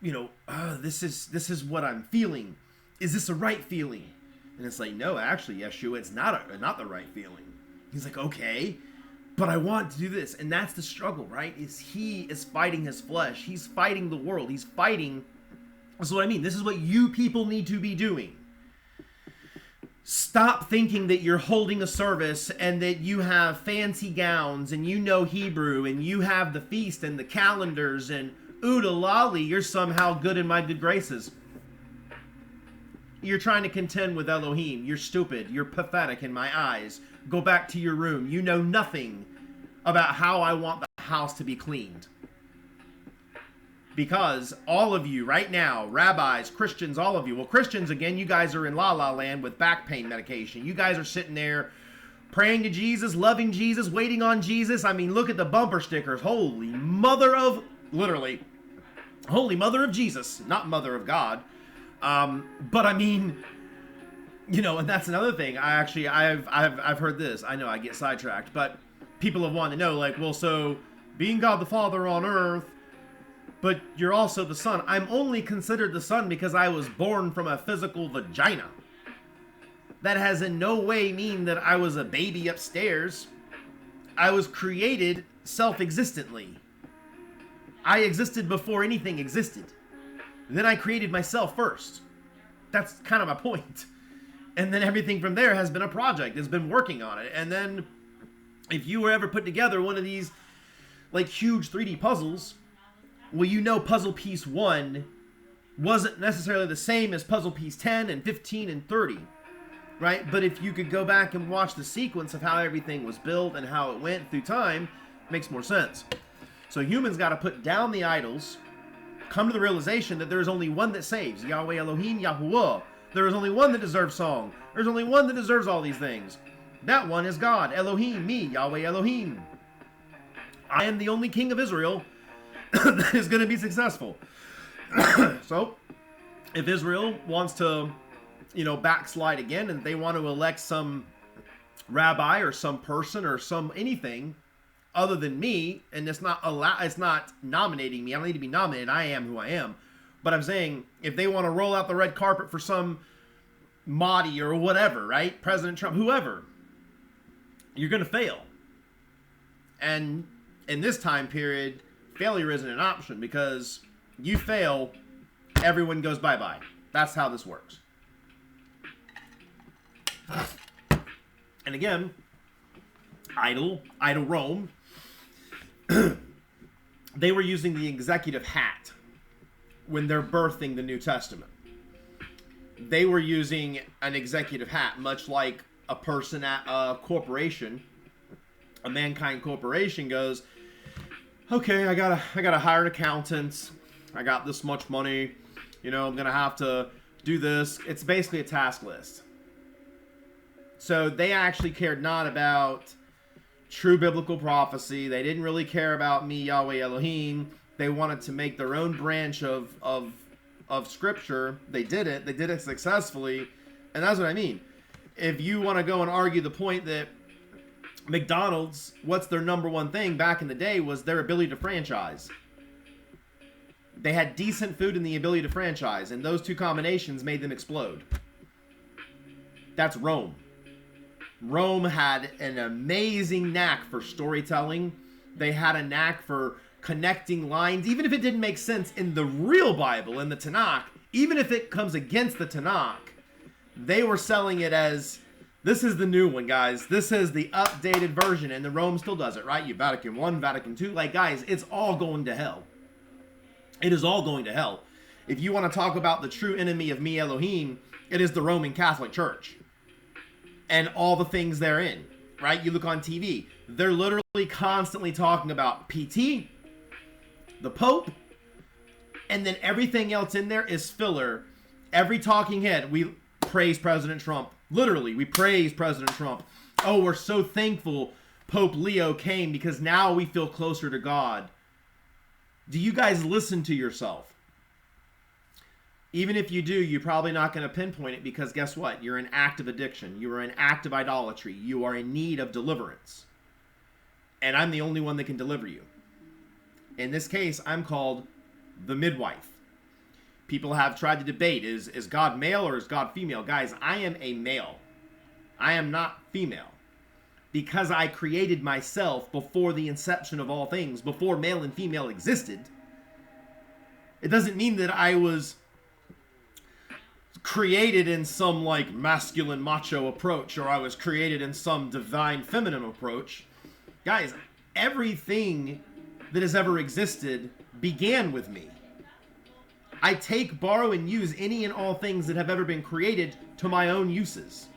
this is what I'm feeling. Is this a right feeling? And it's like, no, actually, Yeshua, it's not the right feeling. He's like, okay, but I want to do this. And that's the struggle, right? He is fighting his flesh. He's fighting the world. He's fighting. That's what I mean. This is what you people need to be doing. Stop thinking that you're holding a service and that you have fancy gowns and you know Hebrew and you have the feast and the calendars and oodalali, you're somehow good in my good graces. You're trying to contend with Elohim. You're stupid. You're pathetic in my eyes. Go back to your room. You know nothing about how I want the house to be cleaned. Because all of you right now, rabbis, Christians, all of you, well, Christians, again, you guys are in la-la land with back pain medication. You guys are sitting there praying to Jesus, loving Jesus, waiting on Jesus. I mean, look at the bumper stickers. Holy mother of, literally, holy mother of Jesus, not mother of God. But I mean, you know, and that's another thing. I've heard this. I know I get sidetracked, but people have wanted to know, like, well, so being God the Father on earth, but you're also the Son. I'm only considered the Son because I was born from a physical vagina. That has in no way mean that I was a baby upstairs. I was created self-existently. I existed before anything existed. Then I created myself first. That's kind of my point. And then everything from there has been a project. It's been working on it. And then if you were ever put together one of these like huge 3D puzzles, well, you know puzzle piece 1 wasn't necessarily the same as puzzle piece 10 and 15 and 30. Right? But if you could go back and watch the sequence of how everything was built and how it went through time, it makes more sense. So humans got to put down the idols, come to the realization that there's only one that saves, Yahweh Elohim, YAHUWAH. There is only one that deserves song. There's only one that deserves all these things. That one is God, Elohim, me, Yahweh Elohim. I am the only king of Israel that is going to be successful. So, if Israel wants to, you know, backslide again and they want to elect some rabbi or some person or some anything other than me, and it's not nominating me. I don't need to be nominated. I am who I am. But I'm saying if they want to roll out the red carpet for some Mahdi or whatever, right? President Trump, whoever, you're going to fail. And in this time period, failure isn't an option because you fail, everyone goes bye-bye. That's how this works. And again, idol Rome, they were using the executive hat when they're birthing the New Testament. They were using an executive hat, much like a person at a corporation, a mankind corporation goes, okay, I gotta hire an accountant. I got this much money. You know, I'm gonna have to do this. It's basically a task list. So they actually cared not about true biblical prophecy. They didn't really care about me, Yahweh Elohim. They wanted to make their own branch of scripture. They did it. They did it successfully. And that's what I mean. If you want to go and argue the point that McDonald's, what's their number one thing back in the day was their ability to franchise. They had decent food and the ability to franchise. And those two combinations made them explode. That's Rome. Rome had an amazing knack for storytelling. They had a knack for connecting lines, even if it didn't make sense in the real Bible, in the Tanakh, even if it comes against the Tanakh, they were selling it as, this is the new one, guys. This is the updated version, and the Rome still does it, right? You Vatican I, Vatican II, like, guys, it's all going to hell. It is all going to hell. If you want to talk about the true enemy of me, Elohim, it is the Roman Catholic Church. And all the things therein, right? You look on TV, they're literally constantly talking about PT, the Pope, and then everything else in there is filler. Every talking head, we praise President Trump. Literally, we praise President Trump. Oh, we're so thankful Pope Leo came because now we feel closer to God. Do you guys listen to yourself? Even if you do, you're probably not going to pinpoint it because guess what? You're in active addiction. You are in active idolatry. You are in need of deliverance. And I'm the only one that can deliver you. In this case, I'm called the midwife. People have tried to debate, is God male or is God female? Guys, I am a male. I am not female. Because I created myself before the inception of all things, before male and female existed, it doesn't mean that I was created in some like masculine macho approach or I was created in some divine feminine approach. Guys, everything that has ever existed began with me. I take, borrow, and use any and all things that have ever been created to my own uses.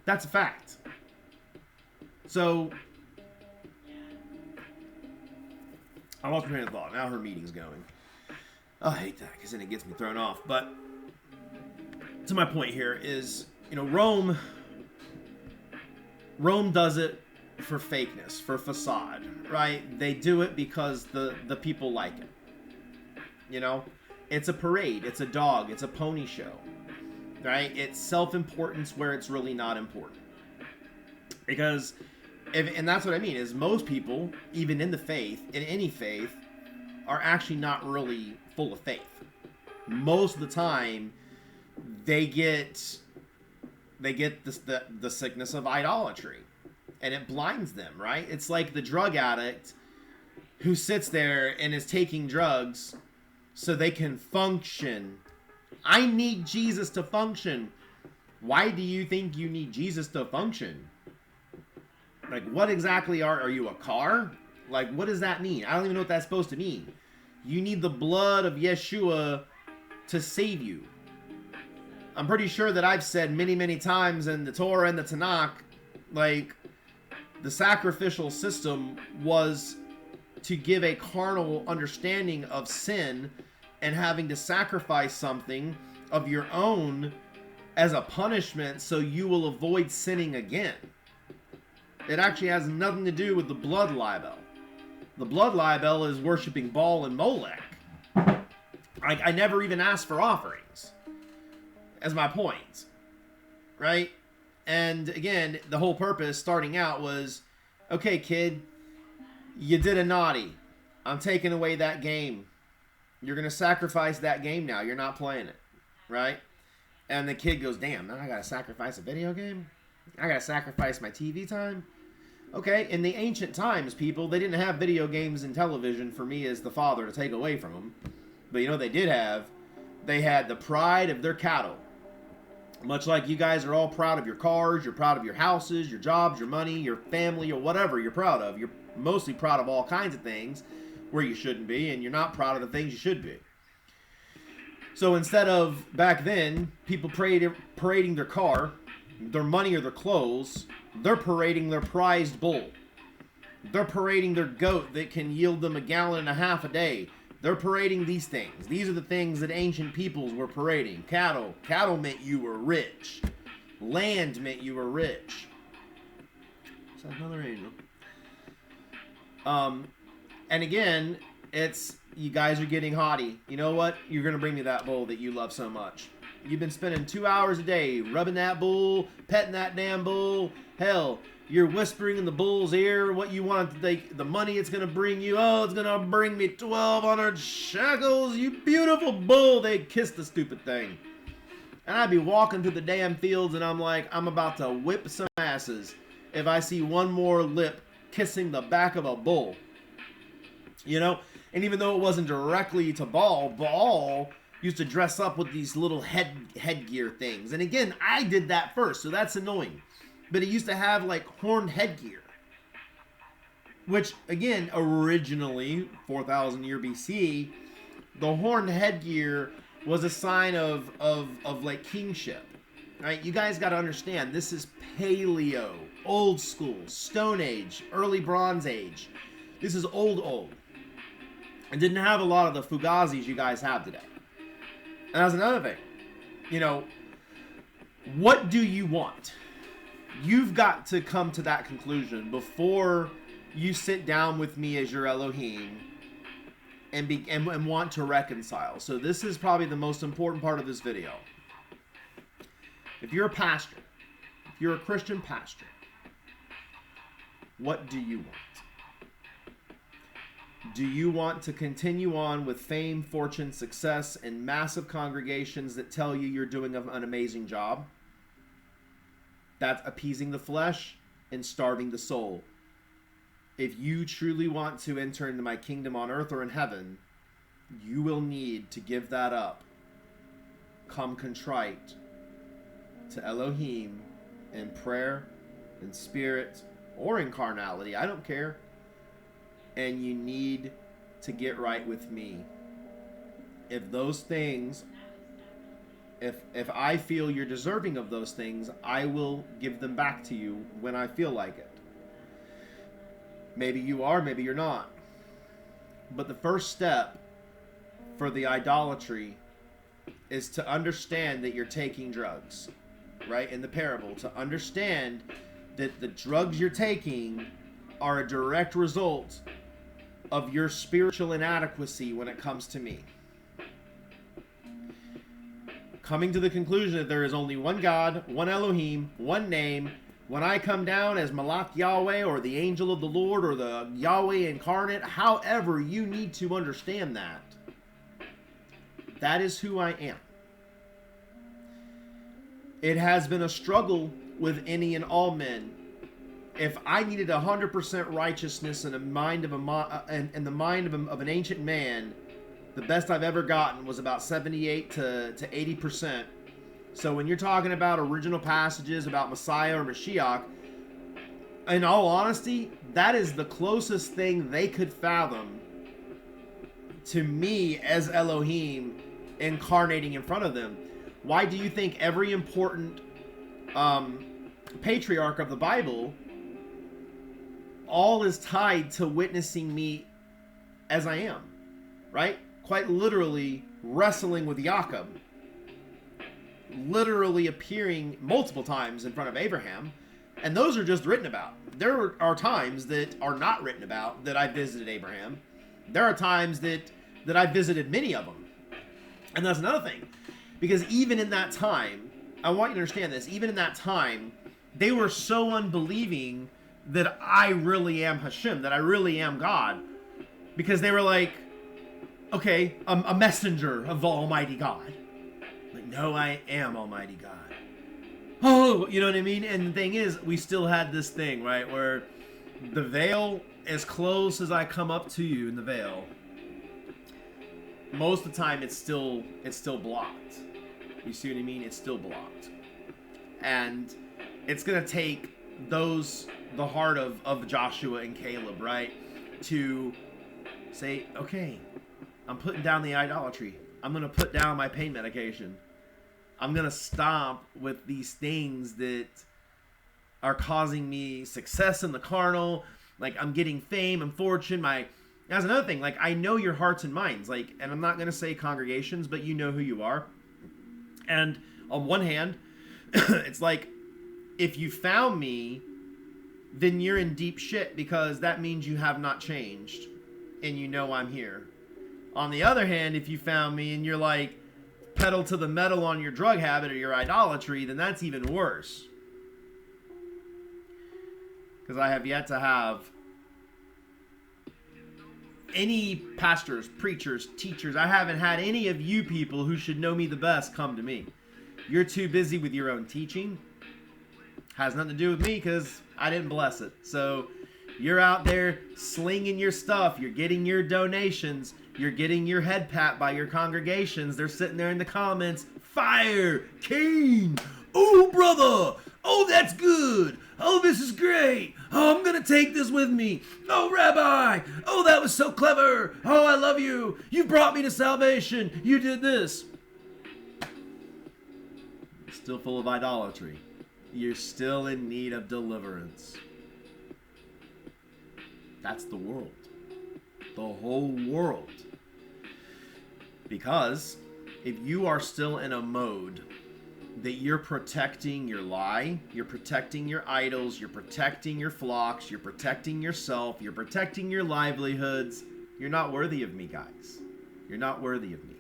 That's a fact. So, I lost my train of thought. Now her meeting's going. Oh, I hate that because then it gets me thrown off. But to my point here is, you know, Rome, Rome does it for fakeness, for facade, right? They do it because the people like it. You know, it's a parade, it's a dog, it's a pony show, right? It's self-importance where it's really not important. Because, and that's what I mean, is most people, even in the faith, in any faith, are actually not really full of faith. Most of the time, they get the sickness of idolatry, and it blinds them, right? It's like the drug addict who sits there and is taking drugs so they can function. I need Jesus to function. Why do you think you need Jesus to function? Like, what exactly are you, a car? Like, what does that mean? I don't even know what that's supposed to mean. You need the blood of Yeshua to save you. I'm pretty sure that I've said many, many times in the Torah and the Tanakh, like, the sacrificial system was to give a carnal understanding of sin and having to sacrifice something of your own as a punishment so you will avoid sinning again. It actually has nothing to do with the blood libel. The blood libel is worshiping Baal and Molech. I never even asked for offerings, as my point, right? And again, the whole purpose starting out was, okay, kid, you did a naughty. I'm taking away that game. You're going to sacrifice that game now. You're not playing it, right? And the kid goes, damn, now I got to sacrifice a video game? I got to sacrifice my TV time? Okay, in the ancient times, people, they didn't have video games and television for me as the father to take away from them. But you know they did have? They had the pride of their cattle. Much like you guys are all proud of your cars, you're proud of your houses, your jobs, your money, your family, or whatever you're proud of. You're mostly proud of all kinds of things where you shouldn't be, and you're not proud of the things you should be. So instead of, back then, people parading their car, their money, or their clothes, they're parading their prized bull. They're parading their goat that can yield them 1.5 gallons a day. They're parading these things. These are the things that ancient peoples were parading. Cattle. Cattle meant you were rich. Land meant you were rich. Is that another angel? And again, it's, you guys are getting haughty. You know what? You're going to bring me that bull that you love so much. You've been spending 2 hours a day rubbing that bull, petting that damn bull. Hell, you're whispering in the bull's ear what you want to take, the money it's going to bring you. Oh, it's going to bring me 1,200 shekels. You beautiful bull. They'd kiss the stupid thing. And I'd be walking through the damn fields and I'm like, I'm about to whip some asses if I see one more lip kissing the back of a bull. You know? And even though it wasn't directly to Baal used to dress up with these little headgear things. And again, I did that first, so that's annoying. But it used to have like horned headgear. Which, again, originally, 4,000 year BC, the horned headgear was a sign of like kingship. Right? You guys got to understand, this is Paleo, old school, Stone Age, early Bronze Age. This is old. And didn't have a lot of the fugazis you guys have today. And that's another thing. You know, what do you want? You've got to come to that conclusion before you sit down with me as your Elohim and want to reconcile. So this is probably the most important part of this video. If you're a pastor, if you're a Christian pastor, what do you want? Do you want to continue on with fame, fortune, success, and massive congregations that tell you you're doing an amazing job? That's appeasing the flesh and starving the soul. If you truly want to enter into my kingdom on earth or in heaven, you will need to give that up. Come contrite to Elohim in prayer, in spirit, or in carnality. I don't care. And you need to get right with me. If those things, if I feel you're deserving of those things, I will give them back to you when I feel like it. Maybe you are, maybe you're not. But the first step for the idolatry is to understand that you're taking drugs, right? In the parable, to understand that the drugs you're taking are a direct result of your spiritual inadequacy when it comes to me. Coming to the conclusion that there is only one God, one Elohim, one name. When I come down as Malach Yahweh or the angel of the Lord or the Yahweh incarnate, however you need to understand that, that is who I am. It has been a struggle with any and all men. If I needed 100% righteousness in the mind of an ancient man, the best I've ever gotten was about 78 to 80%. So when you're talking about original passages about Messiah or Mashiach, in all honesty, that is the closest thing they could fathom to me as Elohim incarnating in front of them. Why do you think every important patriarch of the Bible all is tied to witnessing me as I am, right? Quite literally wrestling with Jacob, literally appearing multiple times in front of Abraham, and those are just written about. There are times that are not written about that I visited Abraham. There are times that I visited many of them. And that's another thing, because even in that time, I want you to understand this, even in that time, they were so unbelieving that I really am Hashem, that I really am God, because they were like, okay, a messenger of Almighty God. Like, no, I am Almighty God. Oh, you know what I mean? And the thing is, we still had this thing, right, where the veil, as close as I come up to you in the veil, most of the time it's still blocked. You see what I mean? It's still blocked. And it's going to take the heart of Joshua and Caleb, right, to say, okay, I'm putting down the idolatry. I'm going to put down my pain medication. I'm going to stop with these things that are causing me success in the carnal. Like, I'm getting fame and fortune. That's another thing. Like, I know your hearts and minds. Like, and I'm not going to say congregations, but you know who you are. And on one hand, it's like, if you found me, then you're in deep shit, because that means you have not changed and you know I'm here. On the other hand, if you found me and you're like pedal to the metal on your drug habit or your idolatry, then that's even worse. Because I have yet to have any pastors, preachers, teachers, I haven't had any of you people who should know me the best come to me. You're too busy with your own teaching. Has nothing to do with me, because I didn't bless it. So you're out there slinging your stuff. You're getting your donations. You're getting your head pat by your congregations. They're sitting there in the comments. Fire! King! Oh, brother! Oh, that's good! Oh, this is great! Oh, I'm going to take this with me. Oh, Rabbi! Oh, that was so clever! Oh, I love you! You brought me to salvation! You did this! Still full of idolatry. You're still in need of deliverance. That's the world. The whole world. Because if you are still in a mode that you're protecting your lie, you're protecting your idols, you're protecting your flocks, you're protecting yourself, you're protecting your livelihoods, you're not worthy of me, guys. You're not worthy of me.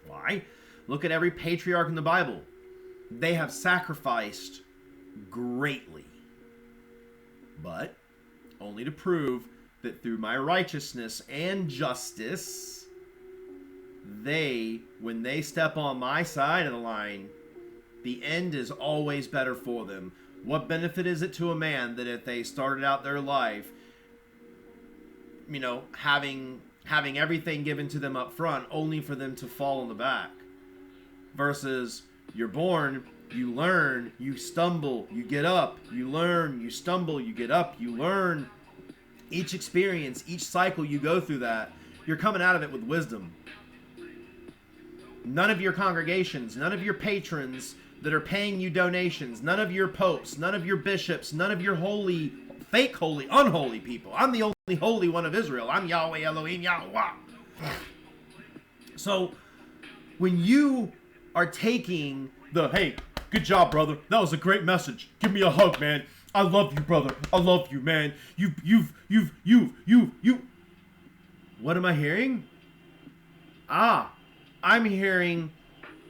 Why? Look at every patriarch in the Bible. They have sacrificed greatly, but only to prove that through my righteousness and justice, when they step on my side of the line, the end is always better for them. What benefit is it to a man that if they started out their life, having everything given to them up front, only for them to fall in the back, versus you're born, you learn, you stumble, you get up, you learn, you stumble, you get up, you learn. Each experience, each cycle you go through that, you're coming out of it with wisdom. None of your congregations, none of your patrons that are paying you donations, none of your popes, none of your bishops, none of your holy, fake holy, unholy people. I'm the only holy one of Israel. I'm Yahweh Elohim, YAHUWAH. So when you are taking the, hey, Good job, brother. That was a great message. Give me a hug, man. I love you, brother. I love you, man. You. What am I hearing? I'm hearing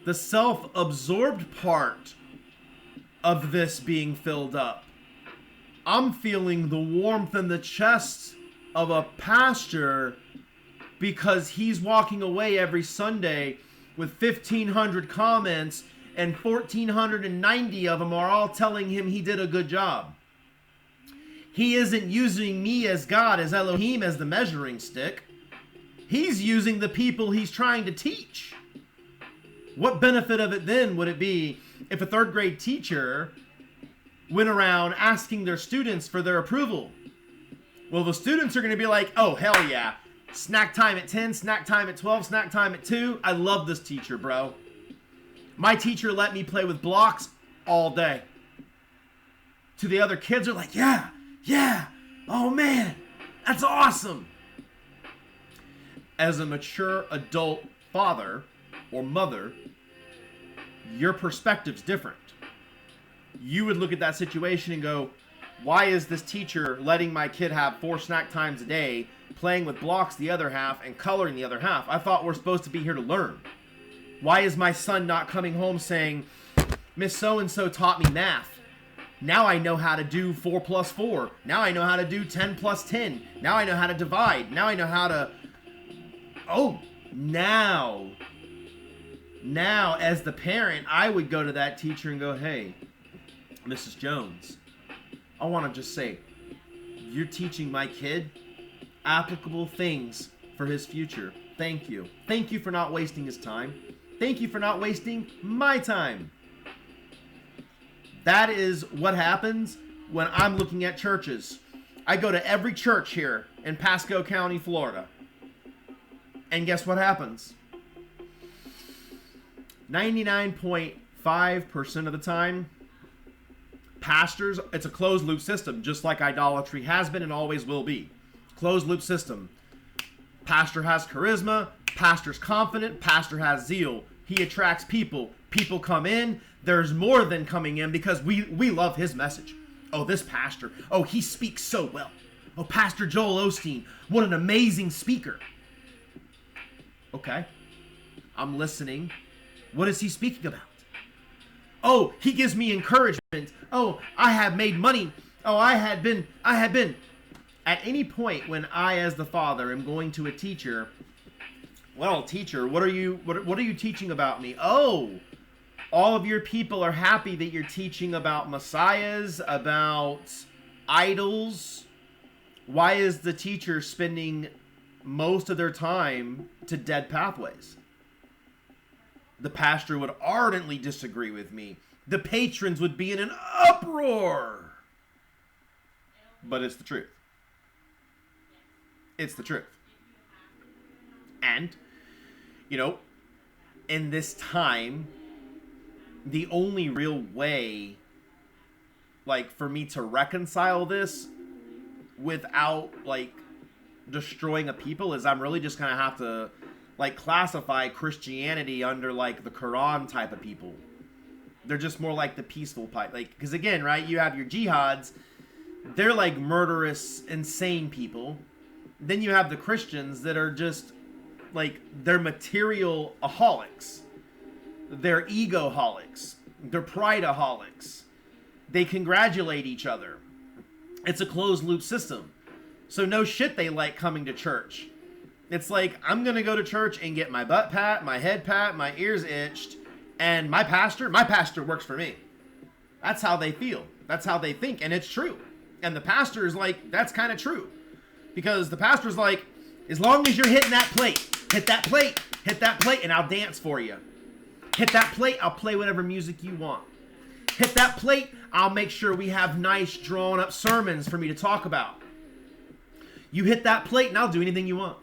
the self-absorbed part of this being filled up. I'm feeling the warmth in the chest of a pastor because he's walking away every Sunday with 1,500 comments and 1,490 of them are all telling him he did a good job. He isn't using me as God, as Elohim, as the measuring stick. He's using the people he's trying to teach. What benefit of it then would it be if a third grade teacher went around asking their students for their approval? Well, the students are going to be like, oh, hell yeah. Snack time at 10, snack time at 12, snack time at 2. I love this teacher, bro. My teacher let me play with blocks all day. To the other kids are like, yeah, oh man, that's awesome. As a mature adult father or mother, your perspective's different. You would look at that situation and go, why is this teacher letting my kid have 4 snack times a day, playing with blocks the other half and coloring the other half? I thought we're supposed to be here to learn. Why is my son not coming home saying, Miss So-and-so taught me math. Now I know how to do 4 plus 4. Now I know how to do 10 plus 10. Now I know how to divide. Now I know how to... Oh, now as the parent, I would go to that teacher and go, hey, Mrs. Jones, I want to just say, you're teaching my kid applicable things for his future. Thank you. Thank you for not wasting his time. Thank you for not wasting my time. That is what happens when I'm looking at churches. I go to every church here in Pasco County, Florida. And guess what happens? 99.5% of the time, pastors, it's a closed loop system, just like idolatry has been and always will be. Closed loop system. Pastor has charisma, pastor's confident, pastor has zeal. He attracts people. People come in. There's more than coming in because we love his message. Oh, this pastor. Oh, he speaks so well. Oh, Pastor Joel Osteen. What an amazing speaker. Okay. I'm listening. What is he speaking about? Oh, he gives me encouragement. Oh, I have made money. Oh, I had been. At any point when I, as the father, am going to a teacher, well, teacher, what are you teaching about me? Oh, all of your people are happy that you're teaching about messiahs, about idols. Why is the teacher spending most of their time to dead pathways? The pastor would ardently disagree with me. The patrons would be in an uproar. But it's the truth. It's the truth. And, you know, in this time, the only real way, like, for me to reconcile this without, like, destroying a people is I'm really just going to have to, like, classify Christianity under, like, the Quran type of people. They're just more like the peaceful type. Like, because again, right, you have your jihads. They're like murderous, insane people. Then you have the Christians that are just, like, they're material-aholics. They're ego-holics. They're pride-aholics. They congratulate each other. It's a closed-loop system. So no shit they like coming to church. It's like, I'm going to go to church and get my butt pat, my head pat, my ears itched, and my pastor works for me. That's how they feel. That's how they think, and it's true. And the pastor is like, that's kind of true. Because the pastor's like, as long as you're hitting that plate, hit that plate, and I'll dance for you. Hit that plate, I'll play whatever music you want. Hit that plate, I'll make sure we have nice drawn up sermons for me to talk about. You hit that plate and I'll do anything you want.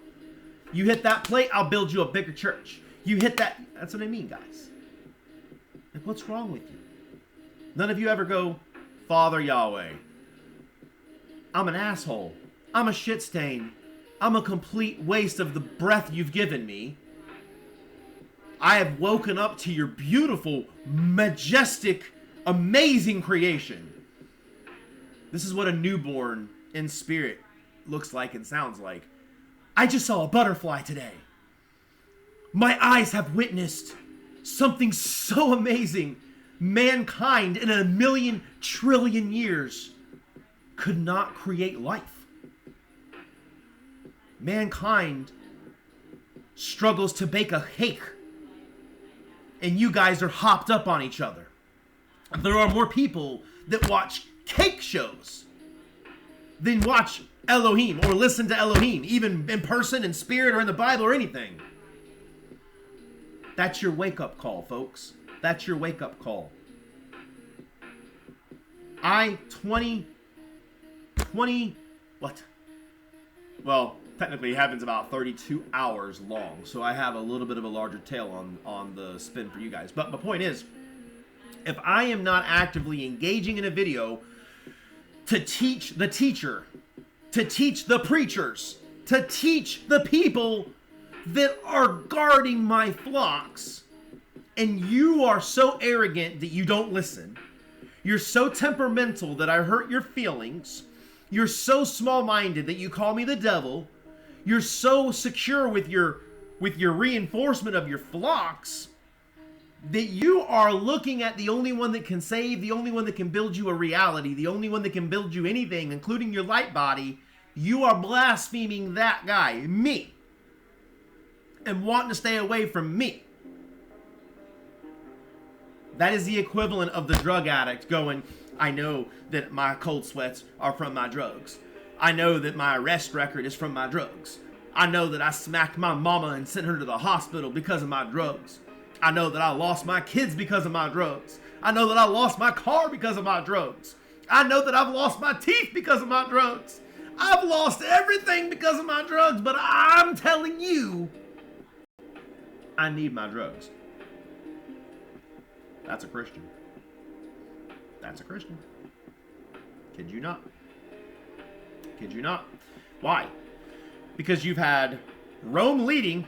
You hit that plate, I'll build you a bigger church. You hit that, that's what I mean, guys. Like, what's wrong with you? None of you ever go, Father Yahweh, I'm an asshole. I'm a shit stain. I'm a complete waste of the breath you've given me. I have woken up to your beautiful, majestic, amazing creation. This is what a newborn in spirit looks like and sounds like. I just saw a butterfly today. My eyes have witnessed something so amazing. Mankind in 1,000,000 trillion years could not create life. Mankind struggles to bake a cake, and you guys are hopped up on each other. There are more people that watch cake shows than watch Elohim or listen to Elohim, even in person, in spirit, or in the Bible, or anything. That's your wake-up call, folks. That's your wake-up call. 20, what? Well, technically heaven's about 32 hours long, so I have a little bit of a larger tail on the spin for you guys. But my point is, if I am not actively engaging in a video to teach the teacher, to teach the preachers, to teach the people that are guarding my flocks, and you are so arrogant that you don't listen, you're so temperamental that I hurt your feelings, you're so small-minded that you call me the devil, you're so secure with your reinforcement of your flocks that you are looking at the only one that can save, the only one that can build you a reality, the only one that can build you anything, including your light body. You are blaspheming that guy, me, and wanting to stay away from me. That is the equivalent of the drug addict going, I know that my cold sweats are from my drugs. I know that my arrest record is from my drugs. I know that I smacked my mama and sent her to the hospital because of my drugs. I know that I lost my kids because of my drugs. I know that I lost my car because of my drugs. I know that I've lost my teeth because of my drugs. I've lost everything because of my drugs, but I'm telling you, I need my drugs. That's a Christian. That's a Christian. Kid you not. Kid you not. Why? Because you've had Rome leading,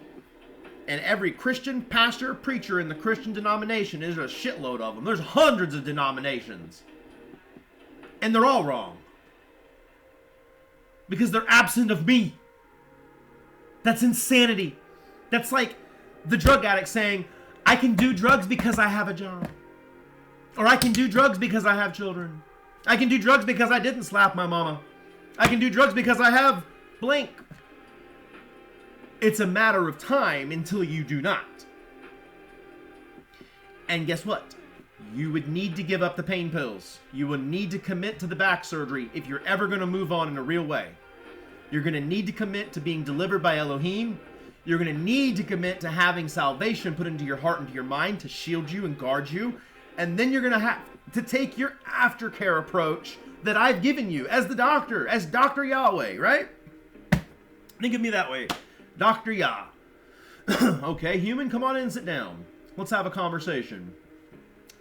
and every Christian pastor, preacher in the Christian denomination, there's a shitload of them. There's hundreds of denominations. And they're all wrong. Because they're absent of me. That's insanity. That's like the drug addict saying, I can do drugs because I have a job. Or I can do drugs because I have children. I can do drugs because I didn't slap my mama. I can do drugs because I have blank. It's a matter of time until you do not. And guess what? You would need to give up the pain pills. You would need to commit to the back surgery if you're ever going to move on in a real way. You're going to need to commit to being delivered by Elohim. You're going to need to commit to having salvation put into your heart and to your mind to shield you and guard you. And then you're going to have to take your aftercare approach that I've given you as the doctor, as Dr. Yahweh, right? Think of me that way. Dr. Yah. Okay, human, come on in and sit down. Let's have a conversation.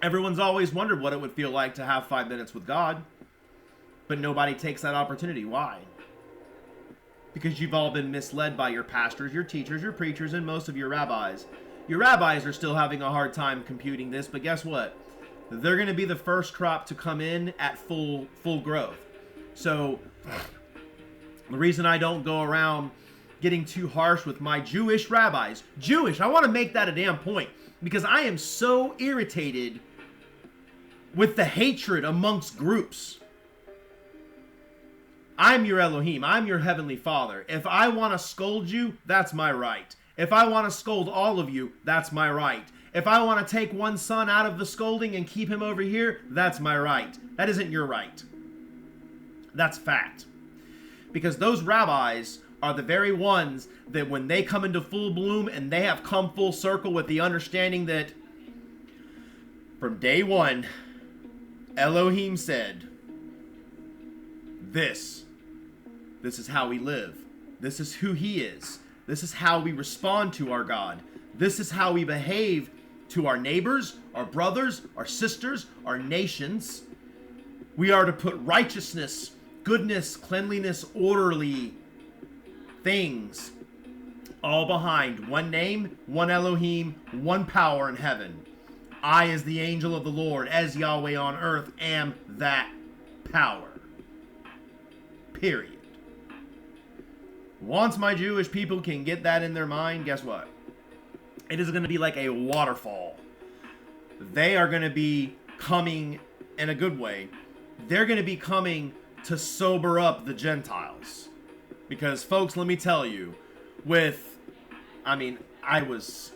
Everyone's always wondered what it would feel like to have 5 minutes with God. But nobody takes that opportunity. Why? Because you've all been misled by your pastors, your teachers, your preachers, and most of your rabbis. Your rabbis are still having a hard time computing this, but guess what? They're going to be the first crop to come in at full growth. So, the reason I don't go around getting too harsh with my Jewish rabbis. Jewish, I want to make that a damn point. Because I am so irritated with the hatred amongst groups. I'm your Elohim. I'm your Heavenly Father. If I want to scold you, that's my right. If I want to scold all of you, that's my right. If I want to take one son out of the scolding and keep him over here, that's my right. That isn't your right. That's fact. Because those rabbis are the very ones that when they come into full bloom and they have come full circle with the understanding that from day one, Elohim said, this is how we live. This is who he is. This is how we respond to our God. This is how we behave to our neighbors, our brothers, our sisters, our nations. We are to put righteousness, goodness, cleanliness, orderly things all behind one name, one Elohim, one power in heaven. I, as the angel of the Lord, as Yahweh on earth, am that power. Period. Once my Jewish people can get that in their mind, guess what? It is going to be like a waterfall. They are going to be coming in a good way. They're going to be coming to sober up the Gentiles. Because, folks, let me tell you, I was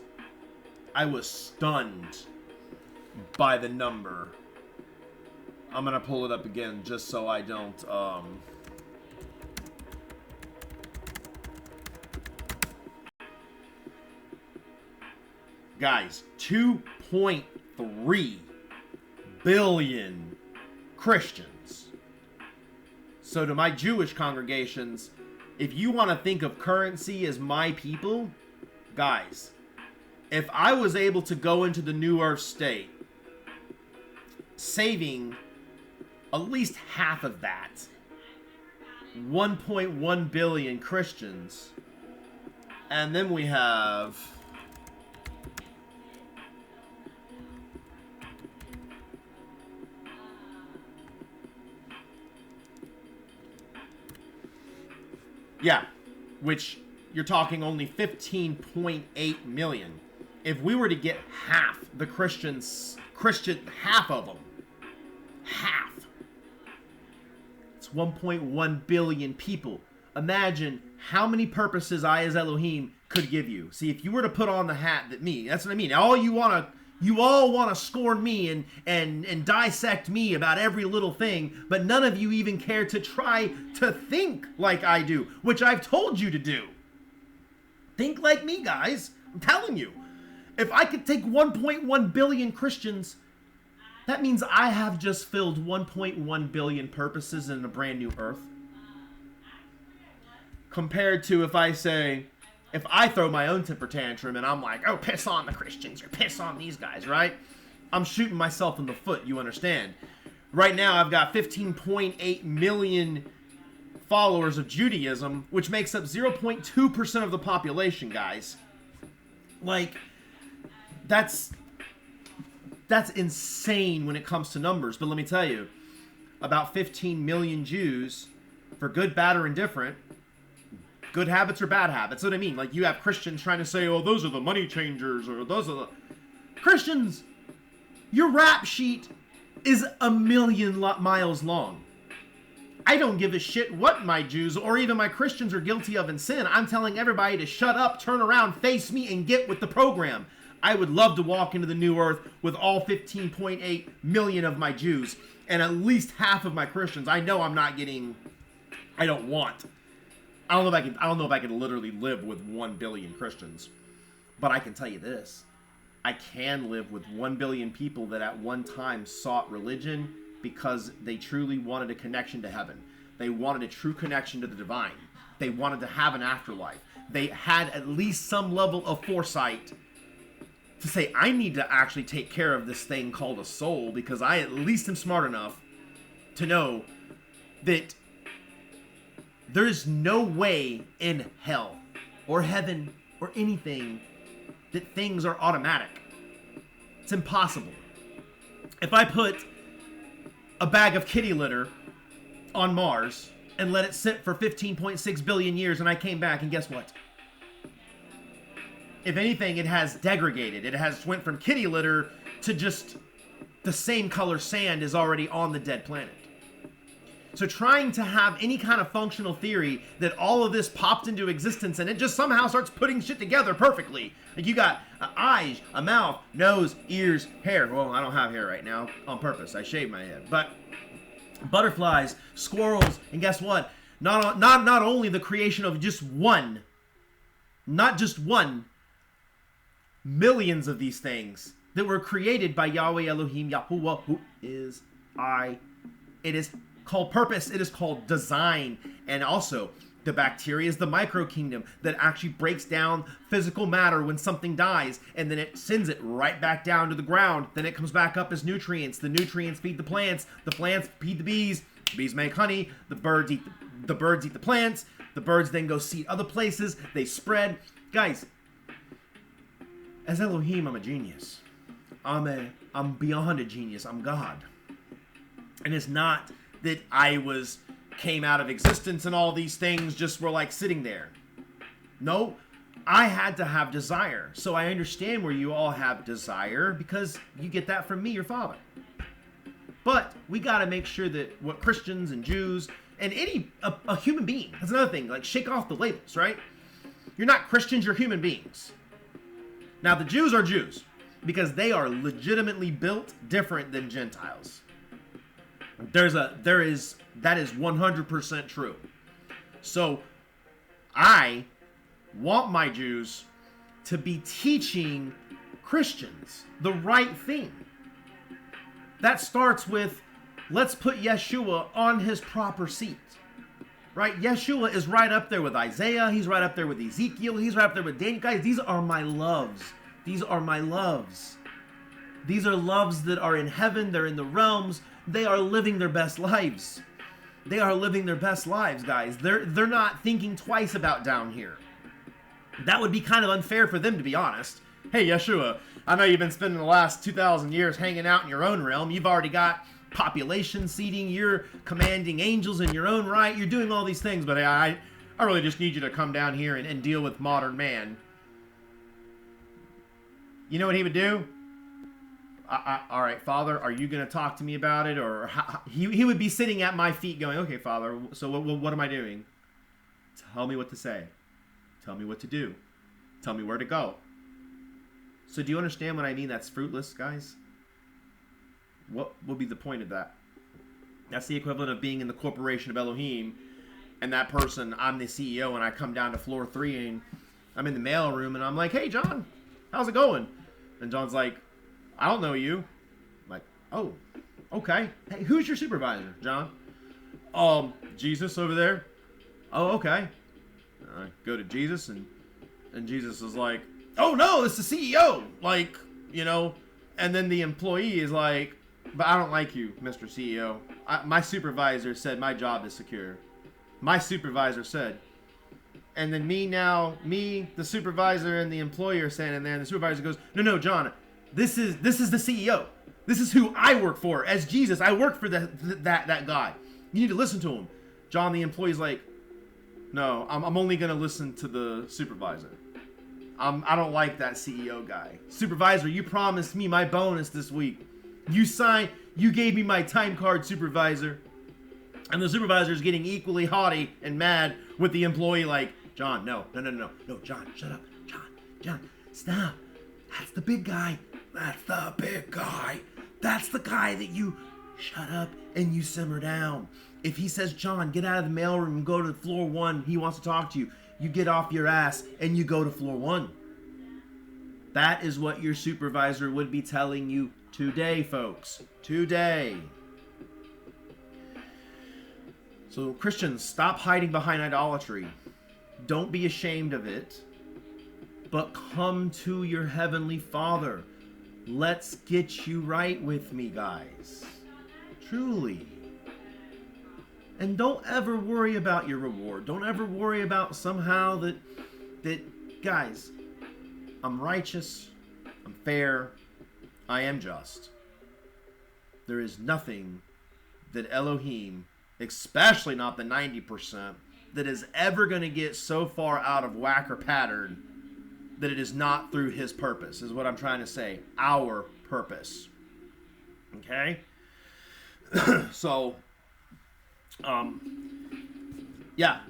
stunned by the number. I'm going to pull it up again just so I don't, guys, 2.3 billion Christians. So to my Jewish congregations, if you want to think of currency as my people, guys, if I was able to go into the New Earth state, saving at least half of that, 1.1 billion Christians, and then we have which you're talking only 15.8 million. If we were to get half the half of them, it's 1.1 billion people. Imagine how many purposes I as Elohim could give you. See, if you were to put on the hat that that's what I mean. You all want to scorn me and dissect me about every little thing, but none of you even care to try to think like I do, which I've told you to do. Think like me, guys. I'm telling you. If I could take 1.1 billion Christians, that means I have just filled 1.1 billion purposes in a brand new earth. Compared to if I throw my own temper tantrum and I'm like, oh, piss on the Christians or piss on these guys, right? I'm shooting myself in the foot, you understand. Right now, I've got 15.8 million followers of Judaism, which makes up 0.2% of the population, guys. Like, that's insane when it comes to numbers. But let me tell you, about 15 million Jews, for good, bad, or indifferent, good habits or bad habits. That's what I mean. Like, you have Christians trying to say, oh, those are the money changers, or those are the... Christians, your rap sheet is 1,000,000 miles long. I don't give a shit what my Jews or even my Christians are guilty of in sin. I'm telling everybody to shut up, turn around, face me, and get with the program. I would love to walk into the new earth with all 15.8 million of my Jews and at least half of my Christians. I know I'm not getting... I don't know if I can literally live with 1 billion Christians, but I can tell you this. I can live with 1 billion people that at one time sought religion because they truly wanted a connection to heaven. They wanted a true connection to the divine. They wanted to have an afterlife. They had at least some level of foresight to say, I need to actually take care of this thing called a soul because I at least am smart enough to know that there's no way in hell or heaven or anything that things are automatic. It's impossible. If I put a bag of kitty litter on Mars and let it sit for 15.6 billion years and I came back and guess what? If anything, it has degraded. It has went from kitty litter to just the same color sand is already on the dead planet. So trying to have any kind of functional theory that all of this popped into existence and it just somehow starts putting shit together perfectly. Like you got eyes, a mouth, nose, ears, hair. Well, I don't have hair right now on purpose. I shaved my head. But butterflies, squirrels, and guess what? Not only the creation of just one, not just one, millions of these things that were created by Yahweh Elohim, YAHUWAH, who is I. It is called purpose, it is called design, and also the bacteria is the micro kingdom that actually breaks down physical matter when something dies, and then it sends it right back down to the ground. Then it comes back up as nutrients. The nutrients feed the plants feed the bees make honey, the birds eat the plants, the birds then go seed other places, they spread, Guys, as Elohim, I'm a genius. I'm beyond a genius. I'm God. And it's not that came out of existence and all these things just were like sitting there. No, I had to have desire. So I understand where you all have desire because you get that from me, your father. But we got to make sure that what Christians and Jews and a human being, that's another thing, like shake off the labels, right? You're not Christians, you're human beings. Now the Jews are Jews because they are legitimately built different than Gentiles. That is 100% true. So I want my Jews to be teaching Christians the right thing. That starts with, let's put Yeshua on his proper seat. Right? Yeshua is right up there with Isaiah. He's right up there with Ezekiel. He's right up there with Daniel. Guys, these are my loves. These are my loves. These are loves that are in heaven. They're in the realms. They are living their best lives. They are living their best lives, guys. They're not thinking twice about down here. That would be kind of unfair for them, to be honest. Hey, Yeshua, I know you've been spending the last 2,000 years hanging out in your own realm. You've already got population seating. You're commanding angels in your own right. You're doing all these things, but I really just need you to come down here and deal with modern man. You know what he would do? All right, Father, are you going to talk to me about it? Or he would be sitting at my feet going, okay, Father, so what am I doing? Tell me what to say. Tell me what to do. Tell me where to go. So do you understand what I mean? That's fruitless, guys? What would be the point of that? That's the equivalent of being in the corporation of Elohim, and that person, I'm the CEO, and I come down to floor 3, and I'm in the mail room, and I'm like, hey, John, how's it going? And John's like, I don't know you. I'm like, oh, okay. Hey, who's your supervisor, John? Jesus over there. Oh, okay. I go to Jesus, and Jesus is like, oh no, it's the CEO. Like, and then the employee is like, but I don't like you, Mr. CEO. My supervisor said my job is secure. My supervisor said. And then me, the supervisor, and the employer standing there, and the supervisor goes, no, John, this is the CEO. This is who I work for. As Jesus, I work for that guy. You need to listen to him. John, the employee's like, no, I'm only going to listen to the supervisor. I don't like that CEO guy. Supervisor, you promised me my bonus this week. You gave me my time card, supervisor. And the supervisor is getting equally haughty and mad with the employee like, John, no, John, shut up. John, stop. That's the big guy. That's the big guy. That's the guy that you shut up and you simmer down. If he says, John, get out of the mailroom and go to floor 1, he wants to talk to you. You get off your ass and you go to floor 1. That is what your supervisor would be telling you today, folks. Today. So Christians, stop hiding behind idolatry. Don't be ashamed of it. But come to your heavenly Father. Let's get you right with me, guys. Truly. And don't ever worry about your reward. Don't ever worry about somehow that guys, I'm righteous, I'm fair, I am just. There is nothing that Elohim, especially not the 90%, that is ever going to get so far out of whack or pattern that it is not through his purpose, is what I'm trying to say. Our purpose. Okay? So, yeah,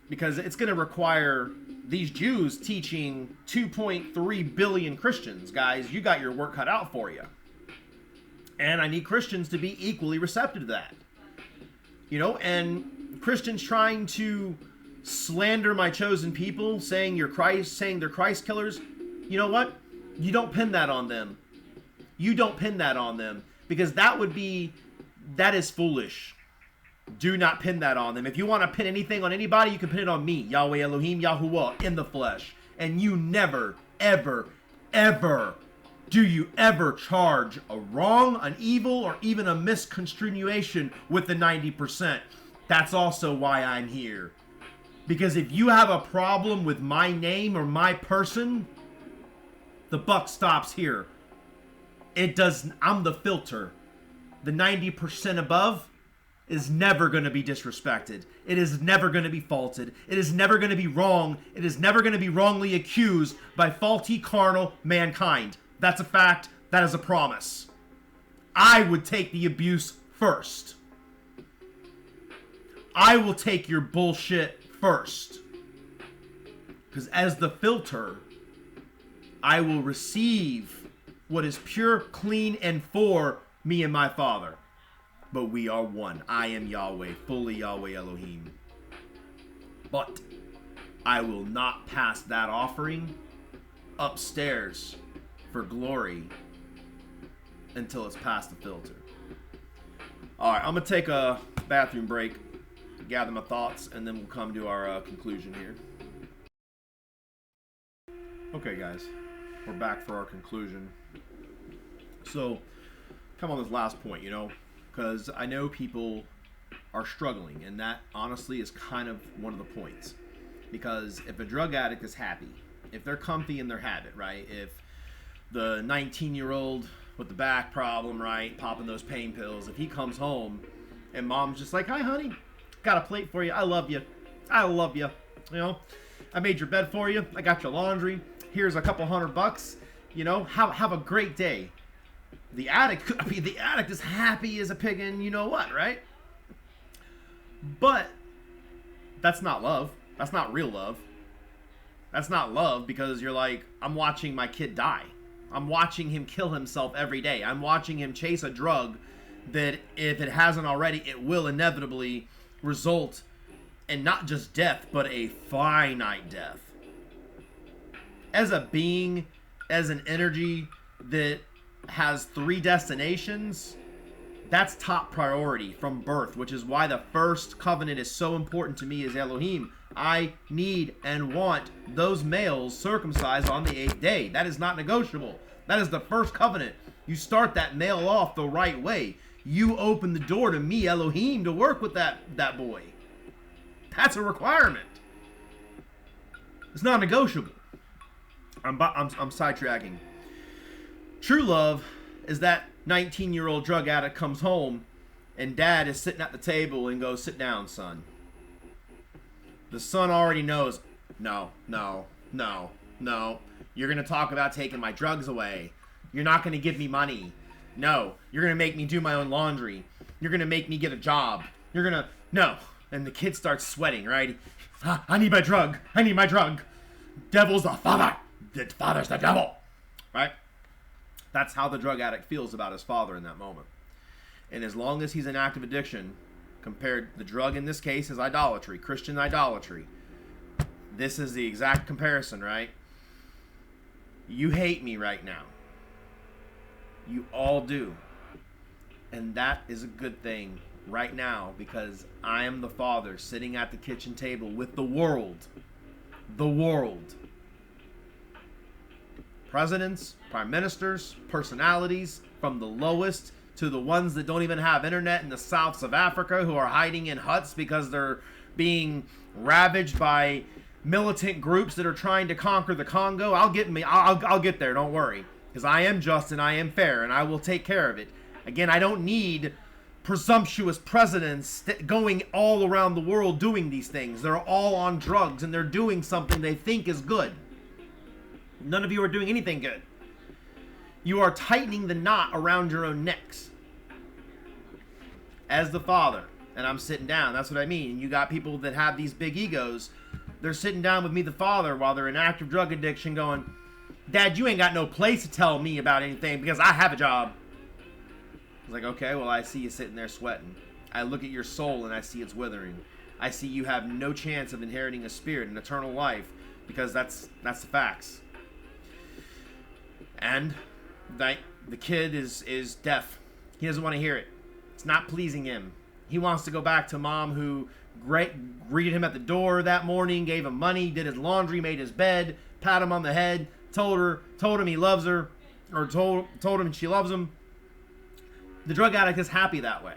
because it's going to require these Jews teaching 2.3 billion Christians. Guys, you got your work cut out for you. And I need Christians to be equally receptive to that. And Christians trying to slander my chosen people, saying they're Christ killers. You know what? You don't pin that on them. You don't pin that on them, because that is foolish. Do not pin that on them. If you want to pin anything on anybody, you can pin it on me, Yahweh Elohim, YAHUWAH, in the flesh. And you never, ever, ever do you ever charge a wrong, an evil, or even a misconstruation with the 90%. That's also why I'm here. Because if you have a problem with my name or my person, the buck stops here. I'm the filter. The 90% above is never going to be disrespected. It is never going to be faulted. It is never going to be wrong. It is never going to be wrongly accused by faulty carnal mankind. That's a fact. That is a promise. I would take the abuse first. I will take your bullshit first. Because as the filter, I will receive what is pure, clean, and for me and my Father. But we are one. I am Yahweh, fully Yahweh Elohim. But I will not pass that offering upstairs for glory until it's past the filter. Alright, I'm going to take a bathroom break, gather my thoughts, and then we'll come to our conclusion here. Okay, guys, we're back for our conclusion. So, come on this last point, because I know people are struggling, and that honestly is kind of one of the points. Because if a drug addict is happy, if they're comfy in their habit, right? If the 19-year-old with the back problem, right, popping those pain pills, if he comes home and mom's just like, "Hi, honey, got a plate for you. I love you. I love you. I made your bed for you. I got your laundry. Here's a couple $100. Have a great day." The addict is happy as a pig in what, right? But that's not love. That's not real love. That's not love, because you're like, I'm watching my kid die. I'm watching him kill himself every day. I'm watching him chase a drug that, if it hasn't already, it will inevitably result in not just death, but a finite death. As a being, as an energy that has 3 destinations, that's top priority from birth, which is why the first covenant is so important to me as Elohim. I need and want those males circumcised on the 8th day. That is not negotiable. That is the first covenant. You start that male off the right way. You open the door to me, Elohim, to work with that boy. That's a requirement. It's not negotiable. I'm sidetracking. True love is that 19-year-old drug addict comes home and dad is sitting at the table and goes, "Sit down, son." The son already knows, no. You're going to talk about taking my drugs away. You're not going to give me money. No. You're going to make me do my own laundry. You're going to make me get a job. No. And the kid starts sweating, right? I need my drug. Devil's the father. The father's the devil. Right? That's how the drug addict feels about his father in that moment. And as long as he's in active addiction, the drug in this case is idolatry, Christian idolatry. This is the exact comparison, right? You hate me right now. You all do. And that is a good thing right now, because I am the Father sitting at the kitchen table with the world. The world. Presidents, prime ministers, personalities, from the lowest to the ones that don't even have internet in the souths of Africa, who are hiding in huts because they're being ravaged by militant groups that are trying to conquer the Congo. I'll get there, don't worry. Because I am just and I am fair, and I will take care of it. Again, I don't need presumptuous presidents going all around the world doing these things. They're all on drugs, and they're doing something they think is good. None of you are doing anything good. You are tightening the knot around your own necks. As the Father, and I'm sitting down, that's what I mean. You got people that have these big egos. They're sitting down with me, the Father, while they're in active drug addiction going, "Dad, you ain't got no place to tell me about anything because I have a job." It's like, okay, well, I see you sitting there sweating. I look at your soul and I see it's withering. I see you have no chance of inheriting a spirit and eternal life, because that's the facts. And the kid is deaf. He doesn't want to hear it. It's not pleasing him. He wants to go back to mom, who greeted him at the door that morning, gave him money, did his laundry, made his bed, pat him on the head, told him he loves her, or told him she loves him. The drug addict is happy that way.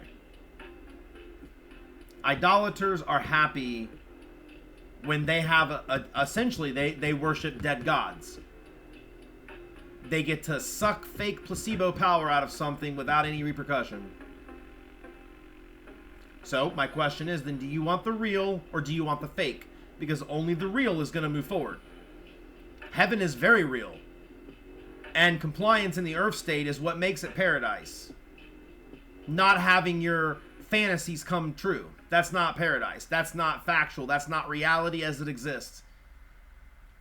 Idolaters are happy when they have essentially they worship dead gods. They get to suck fake placebo power out of something without any repercussion. So my question is then, do you want the real or do you want the fake? Because only the real is going to move forward. Heaven is very real. And compliance in the earth state is what makes it paradise. Not having your fantasies come true. That's not paradise. That's not factual. That's not reality as it exists.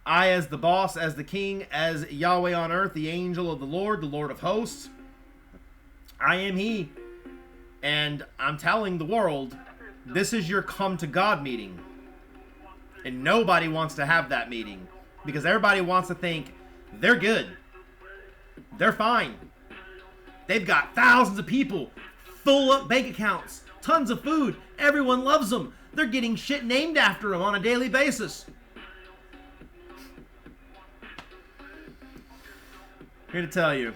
I, as the boss, as the king, as Yahweh on earth, the angel of the Lord of hosts, I am he. And I'm telling the world, this is your come to God meeting. And nobody wants to have that meeting. Because everybody wants to think they're good. They're fine. They've got thousands of people, full up bank accounts, tons of food. Everyone loves them. They're getting shit named after them on a daily basis. Here to tell you,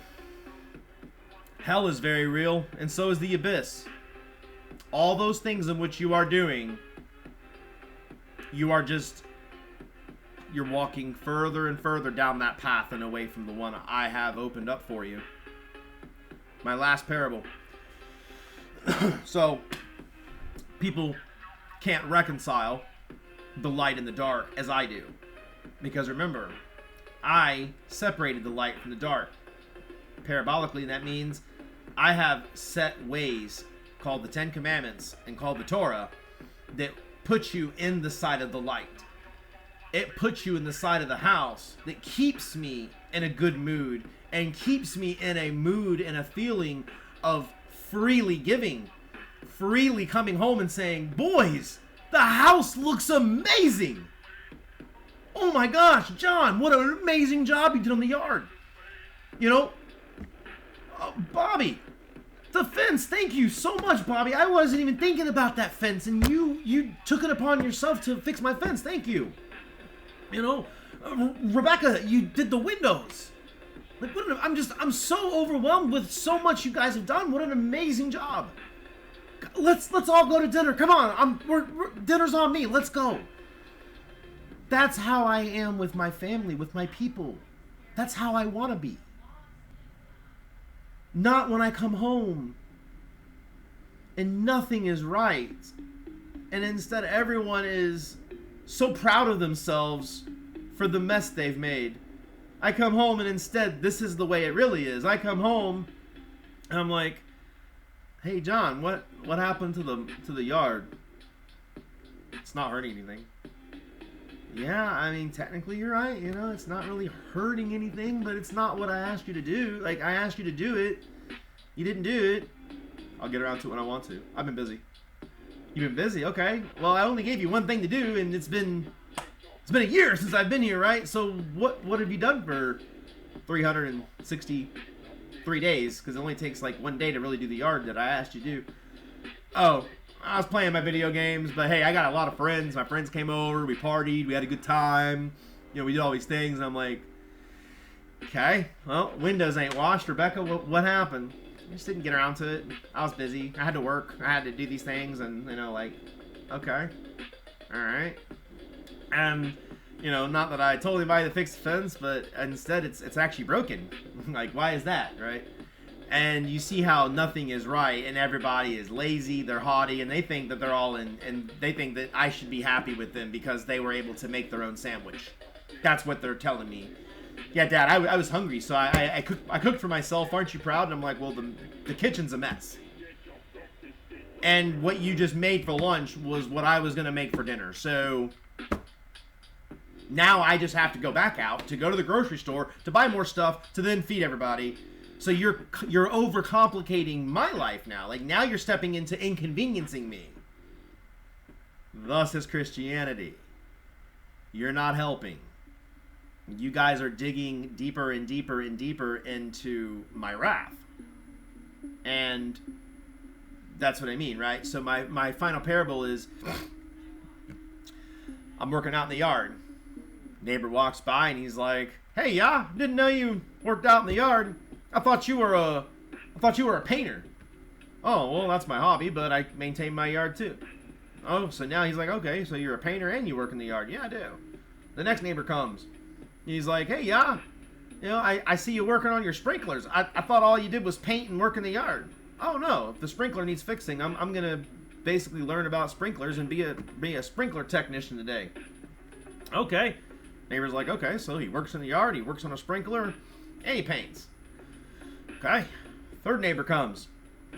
hell is very real, and so is the abyss. All those things in which you are doing, you're walking further and further down that path and away from the one I have opened up for you. My last parable. So, people can't reconcile the light and the dark as I do. Because remember, I separated the light from the dark. Parabolically, that means I have set ways called the Ten Commandments and called the Torah that put you in the side of the light. It puts you in the side of the house that keeps me in a good mood and keeps me in a mood and a feeling of freely giving, freely coming home and saying, boys, the house looks amazing. Oh my gosh, John, what an amazing job you did on the yard. You know, Bobby, the fence, thank you so much, Bobby. I wasn't even thinking about that fence, and you took it upon yourself to fix my fence. Thank you. You know, Rebecca, you did the windows. Like, I'm so overwhelmed with so much you guys have done. What an amazing job. Let's all go to dinner. Come on, dinner's on me. Let's go. That's how I am with my family, with my people. That's how I want to be. Not when I come home and nothing is right. And instead everyone is so proud of themselves for the mess they've made. I come home and instead this is the way it really is. I come home and I'm like, hey John, what happened to the yard? It's not hurting anything. Yeah, I mean, technically you're right. You know, it's not really hurting anything, but it's not what I asked you to do. Like, I asked you to do it. You didn't do it. I'll get around to it when I want to. I've been busy. You've been busy? Okay. Well, I only gave you one thing to do, and it's been a year since I've been here, right? So what have you done for 363 days? Because it only takes like one day to really do the yard that I asked you to do. Oh, I was playing my video games, but hey, I got a lot of friends. My friends came over, we partied, we had a good time. You know, we did all these things, and I'm like, okay, well, windows ain't washed. Rebecca, what happened? I just didn't get around to it. I was busy. I had to work. I had to do these things, and, you know, like, okay, all right. And, you know, not that I told anybody to fix the fence, but instead it's actually broken. Like, why is that, right? And you see how nothing is right, and everybody is lazy, they're haughty, and they think that they're all in, and they think that I should be happy with them because they were able to make their own sandwich. That's what they're telling me. Yeah, Dad, I was hungry, so I cooked for myself. Aren't you proud? And I'm like, well, the kitchen's a mess. And what you just made for lunch was what I was going to make for dinner. So now I just have to go back out to go to the grocery store to buy more stuff to then feed everybody. So you're overcomplicating my life now. Like, now you're stepping into inconveniencing me. Thus is Christianity. You're not helping. You guys are digging deeper and deeper and deeper into my wrath. And that's what I mean, right? So my final parable is, I'm working out in the yard. Neighbor walks by and he's like, hey, yeah, didn't know you worked out in the yard. I thought you were a painter. Oh, well, that's my hobby, but I maintain my yard too. Oh, so now he's like, okay, so you're a painter and you work in the yard. Yeah, I do. The next neighbor comes. He's like, hey, yeah, I see you working on your sprinklers. I thought all you did was paint and work in the yard. Oh, no, if the sprinkler needs fixing, I'm going to basically learn about sprinklers and be a sprinkler technician today. Okay. Neighbor's like, okay, so he works in the yard, he works on a sprinkler, and he paints. Okay. Third neighbor comes.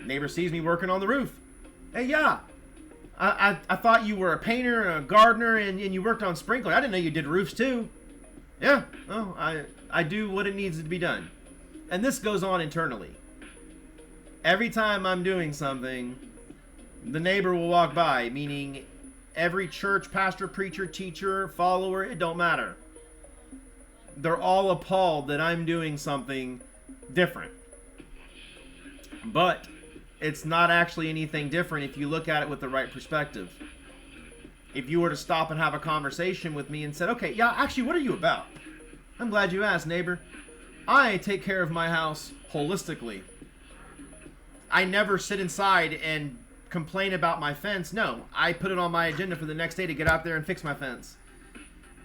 Neighbor sees me working on the roof. Hey, yeah, I thought you were a painter and a gardener and you worked on sprinkler. I didn't know you did roofs too. Yeah, oh, I do what it needs to be done. And this goes on internally. Every time I'm doing something, the neighbor will walk by, meaning every church, pastor, preacher, teacher, follower, it don't matter. They're all appalled that I'm doing something different. But it's not actually anything different if you look at it with the right perspective. If you were to stop and have a conversation with me and said, okay, yeah, actually, what are you about? I'm glad you asked, neighbor. I take care of my house holistically. I never sit inside and complain about my fence. No, I put it on my agenda for the next day to get out there and fix my fence.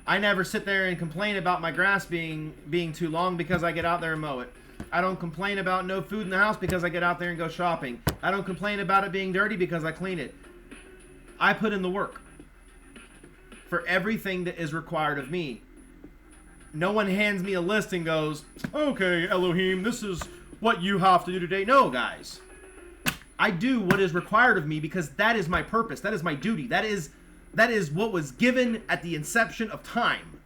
I never sit there and complain about my grass being too long because I get out there and mow it. I don't complain about no food in the house because I get out there and go shopping. I don't complain about it being dirty because I clean it. I put in the work for everything that is required of me. No one hands me a list and goes, okay, Elohim, this is what you have to do today. No, guys. I do what is required of me because that is my purpose. That is my duty. That is what was given at the inception of time.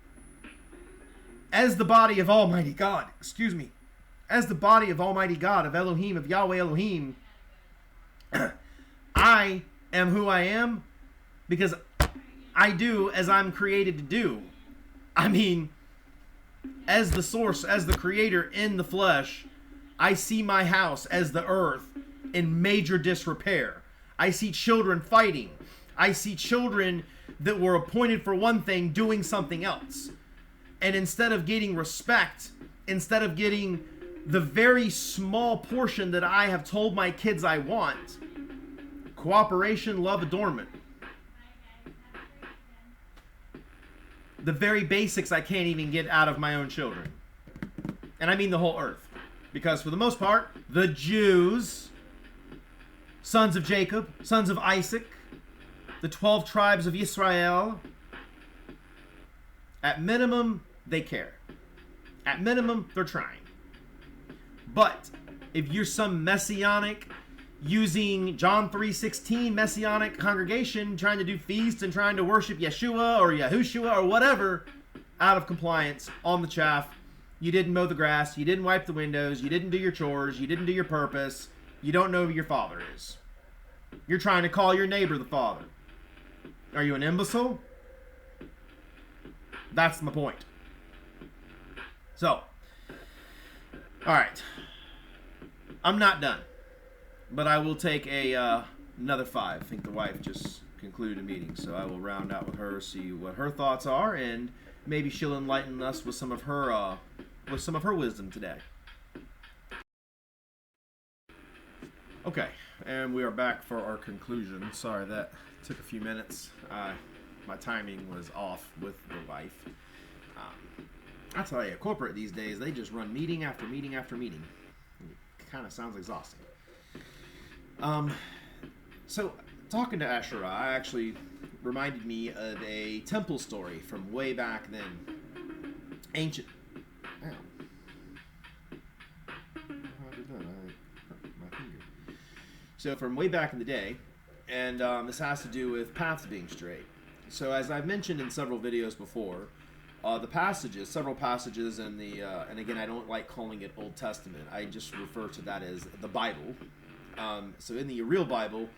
As the body of Almighty God, as the body of Almighty God, of Elohim, of Yahweh Elohim, I am who I am because I do as I'm created to do. I mean, as the source, as the creator in the flesh, I see my house as the earth in major disrepair. I see children fighting. I see children that were appointed for one thing doing something else. And instead of getting respect, instead of getting the very small portion that I have told my kids I want, cooperation, love, adornment. The very basics I can't even get out of my own children. And I mean the whole earth. Because for the most part, the Jews, sons of Jacob, sons of Isaac, the 12 tribes of Israel, at minimum, they care. At minimum, they're trying. But if you're some messianic, using John 3:16 messianic congregation, trying to do feasts and trying to worship Yeshua or YAHUWH or whatever, out of compliance, on the chaff, you didn't mow the grass, you didn't wipe the windows, you didn't do your chores, you didn't do your purpose, you don't know who your father is. You're trying to call your neighbor the father. Are you an imbecile? That's my point. So, alright. I'm not done. But I will take another 5. I think the wife just concluded a meeting. So I will round out with her, see what her thoughts are, and maybe she'll enlighten us with some of her wisdom today. Okay, and we are back for our conclusion. Sorry that took a few minutes. My timing was off with the wife. I tell you, corporate these days, they just run meeting after meeting after meeting. It kind of sounds exhausting. So talking to Asherah, I actually reminded me of a temple story from way back then. Ancient. Ow. How did that? I hurt my finger. So from way back in the day, and this has to do with paths being straight. So as I've mentioned in several videos before, the passages, several passages in the, and again, I don't like calling it Old Testament. I just refer to that as the Bible. So in the real Bible,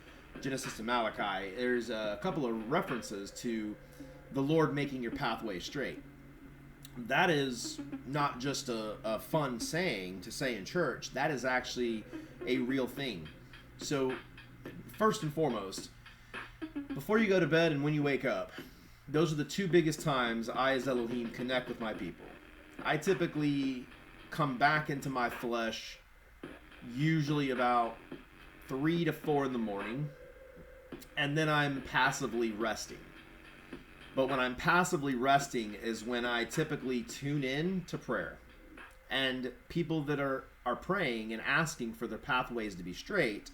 Genesis to Malachi, there's a couple of references to the Lord making your pathway straight. That is not just a fun saying to say in church. That is actually a real thing. So first and foremost, before you go to bed and when you wake up, those are the 2 biggest times I as Elohim connect with my people. I typically come back into my flesh usually about 3 to 4 in the morning. and then I'm passively resting. But when I'm passively resting is when I typically tune in to prayer. And people that are praying and asking for their pathways to be straight,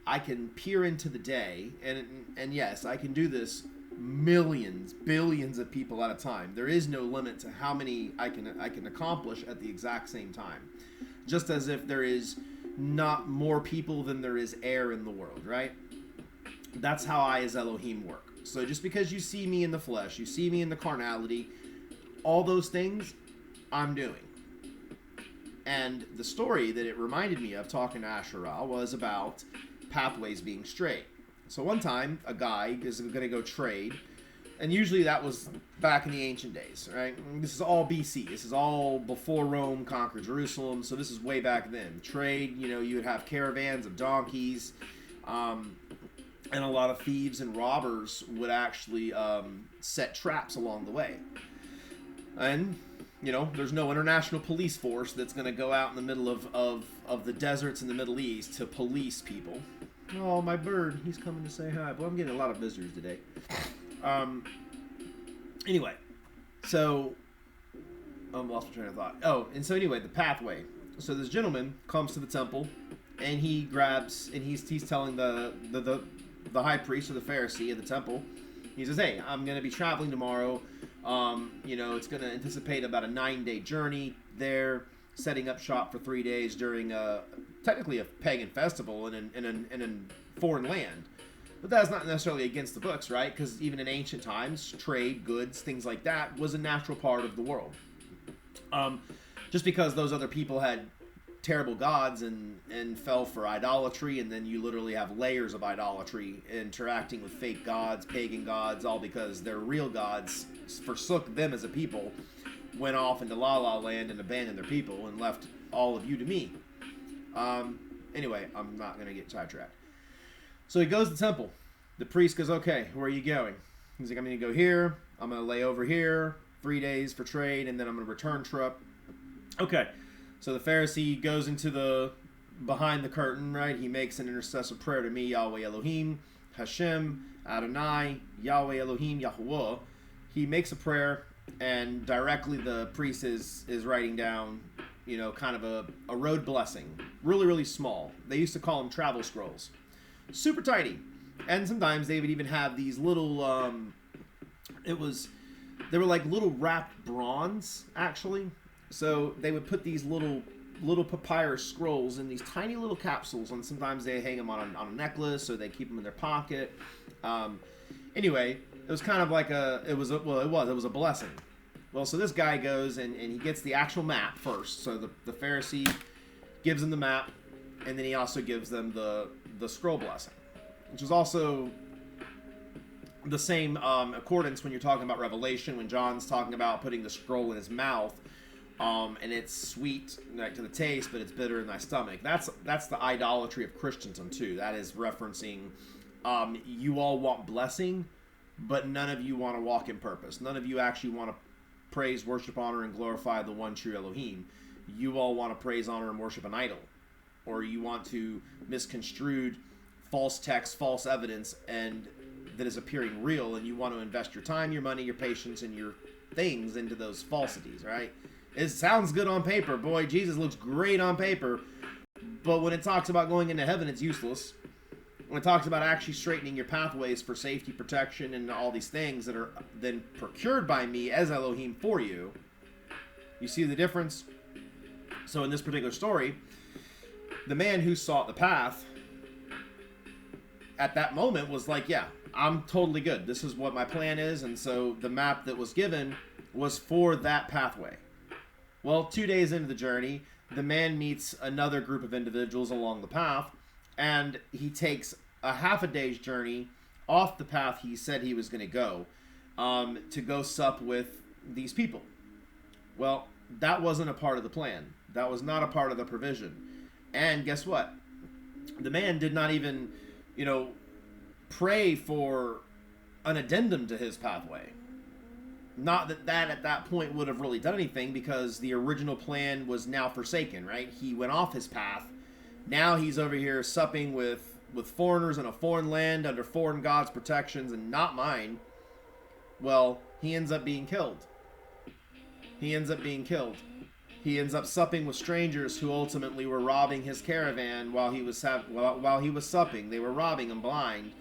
I can peer into the day, and yes, I can do this millions, billions of people at a time. There is no limit to how many I can accomplish at the exact same time. Just as if there is not more people than there is air in the world, right? That's how I as Elohim work. So just because you see me in the flesh, you see me in the carnality, all those things I'm doing. And the story that it reminded me of talking to Asherah was about pathways being straight. So one time, a guy is going to go trade, and usually that was back in the ancient days, right? This is all BC. This is all before Rome conquered Jerusalem, so this is way back then. Trade, you would have caravans of donkeys, and a lot of thieves and robbers would actually set traps along the way. And, there's no international police force that's going to go out in the middle of the deserts in the Middle East to police people. Oh, my bird, he's coming to say hi. Boy, I'm getting a lot of visitors today. Anyway, so I lost my train of thought. Oh, and so anyway, the pathway. So this gentleman comes to the temple, and he grabs, and he's telling the high priest or the Pharisee of the temple, he says, hey, I'm going to be traveling tomorrow. It's going to anticipate about a 9-day journey there, setting up shop for 3 days during technically a pagan festival in a foreign land. But that's not necessarily against the books, right? Because even in ancient times, trade, goods, things like that was a natural part of the world. Just because those other people had terrible gods and fell for idolatry, and then you literally have layers of idolatry interacting with fake gods, pagan gods, all because their real gods forsook them as a people, went off into La La Land and abandoned their people and left all of you to me. Anyway, I'm not going to get sidetracked. So he goes to the temple. The priest goes, okay, where are you going? He's like, I'm going to go here. I'm going to lay over here 3 days for trade, and then I'm going to return trip. Okay. So the Pharisee goes into behind the curtain, right? He makes an intercessor prayer to me, Yahweh Elohim, Hashem, Adonai, Yahweh Elohim, YAHUWAH. He makes a prayer, and directly the priest is writing down, kind of a road blessing. Really, really small. They used to call them travel scrolls. Super tiny. And sometimes they would even have these little, they were like little wrapped bronze, actually. So they would put these little papyrus scrolls in these tiny little capsules, and sometimes they hang them on a necklace, or they keep them in their pocket. Anyway, it was kind of like it was a blessing. Well, so this guy goes and he gets the actual map first. So the Pharisee gives him the map, and then he also gives them the scroll blessing, which is also the same accordance when you're talking about Revelation, when John's talking about putting the scroll in his mouth. And it's sweet to the taste, but it's bitter in thy stomach. That's the idolatry of Christendom too. That is referencing you all want blessing, but none of you want to walk in purpose. None of you actually want to praise, worship, honor, and glorify the one true Elohim. You all want to praise, honor, and worship an idol. Or you want to misconstrued false text, false evidence, and that is appearing real, and you want to invest your time, your money, your patience, and your things into those falsities, right? It sounds good on paper. Boy, Jesus looks great on paper. But when it talks about going into heaven, it's useless. When it talks about actually straightening your pathways for safety, protection, and all these things that are then procured by me as Elohim for you, you see the difference? So in this particular story, the man who sought the path at that moment was like, yeah, I'm totally good. This is what my plan is. And so the map that was given was for that pathway. Well, 2 days into the journey, the man meets another group of individuals along the path, and he takes a half a day's journey off the path he said he was going to go sup with these people. Well, that wasn't a part of the plan. That was not a part of the provision. And guess what? The man did not even, pray for an addendum to his pathway. Not that at that point would have really done anything, because the original plan was now forsaken, right? He went off his path. Now he's over here supping with with foreigners in a foreign land under foreign gods' protections and not mine, well, he ends up being killed. He ends up being killed. He ends up supping with strangers who ultimately were robbing his caravan while he was supping. They were robbing him blind,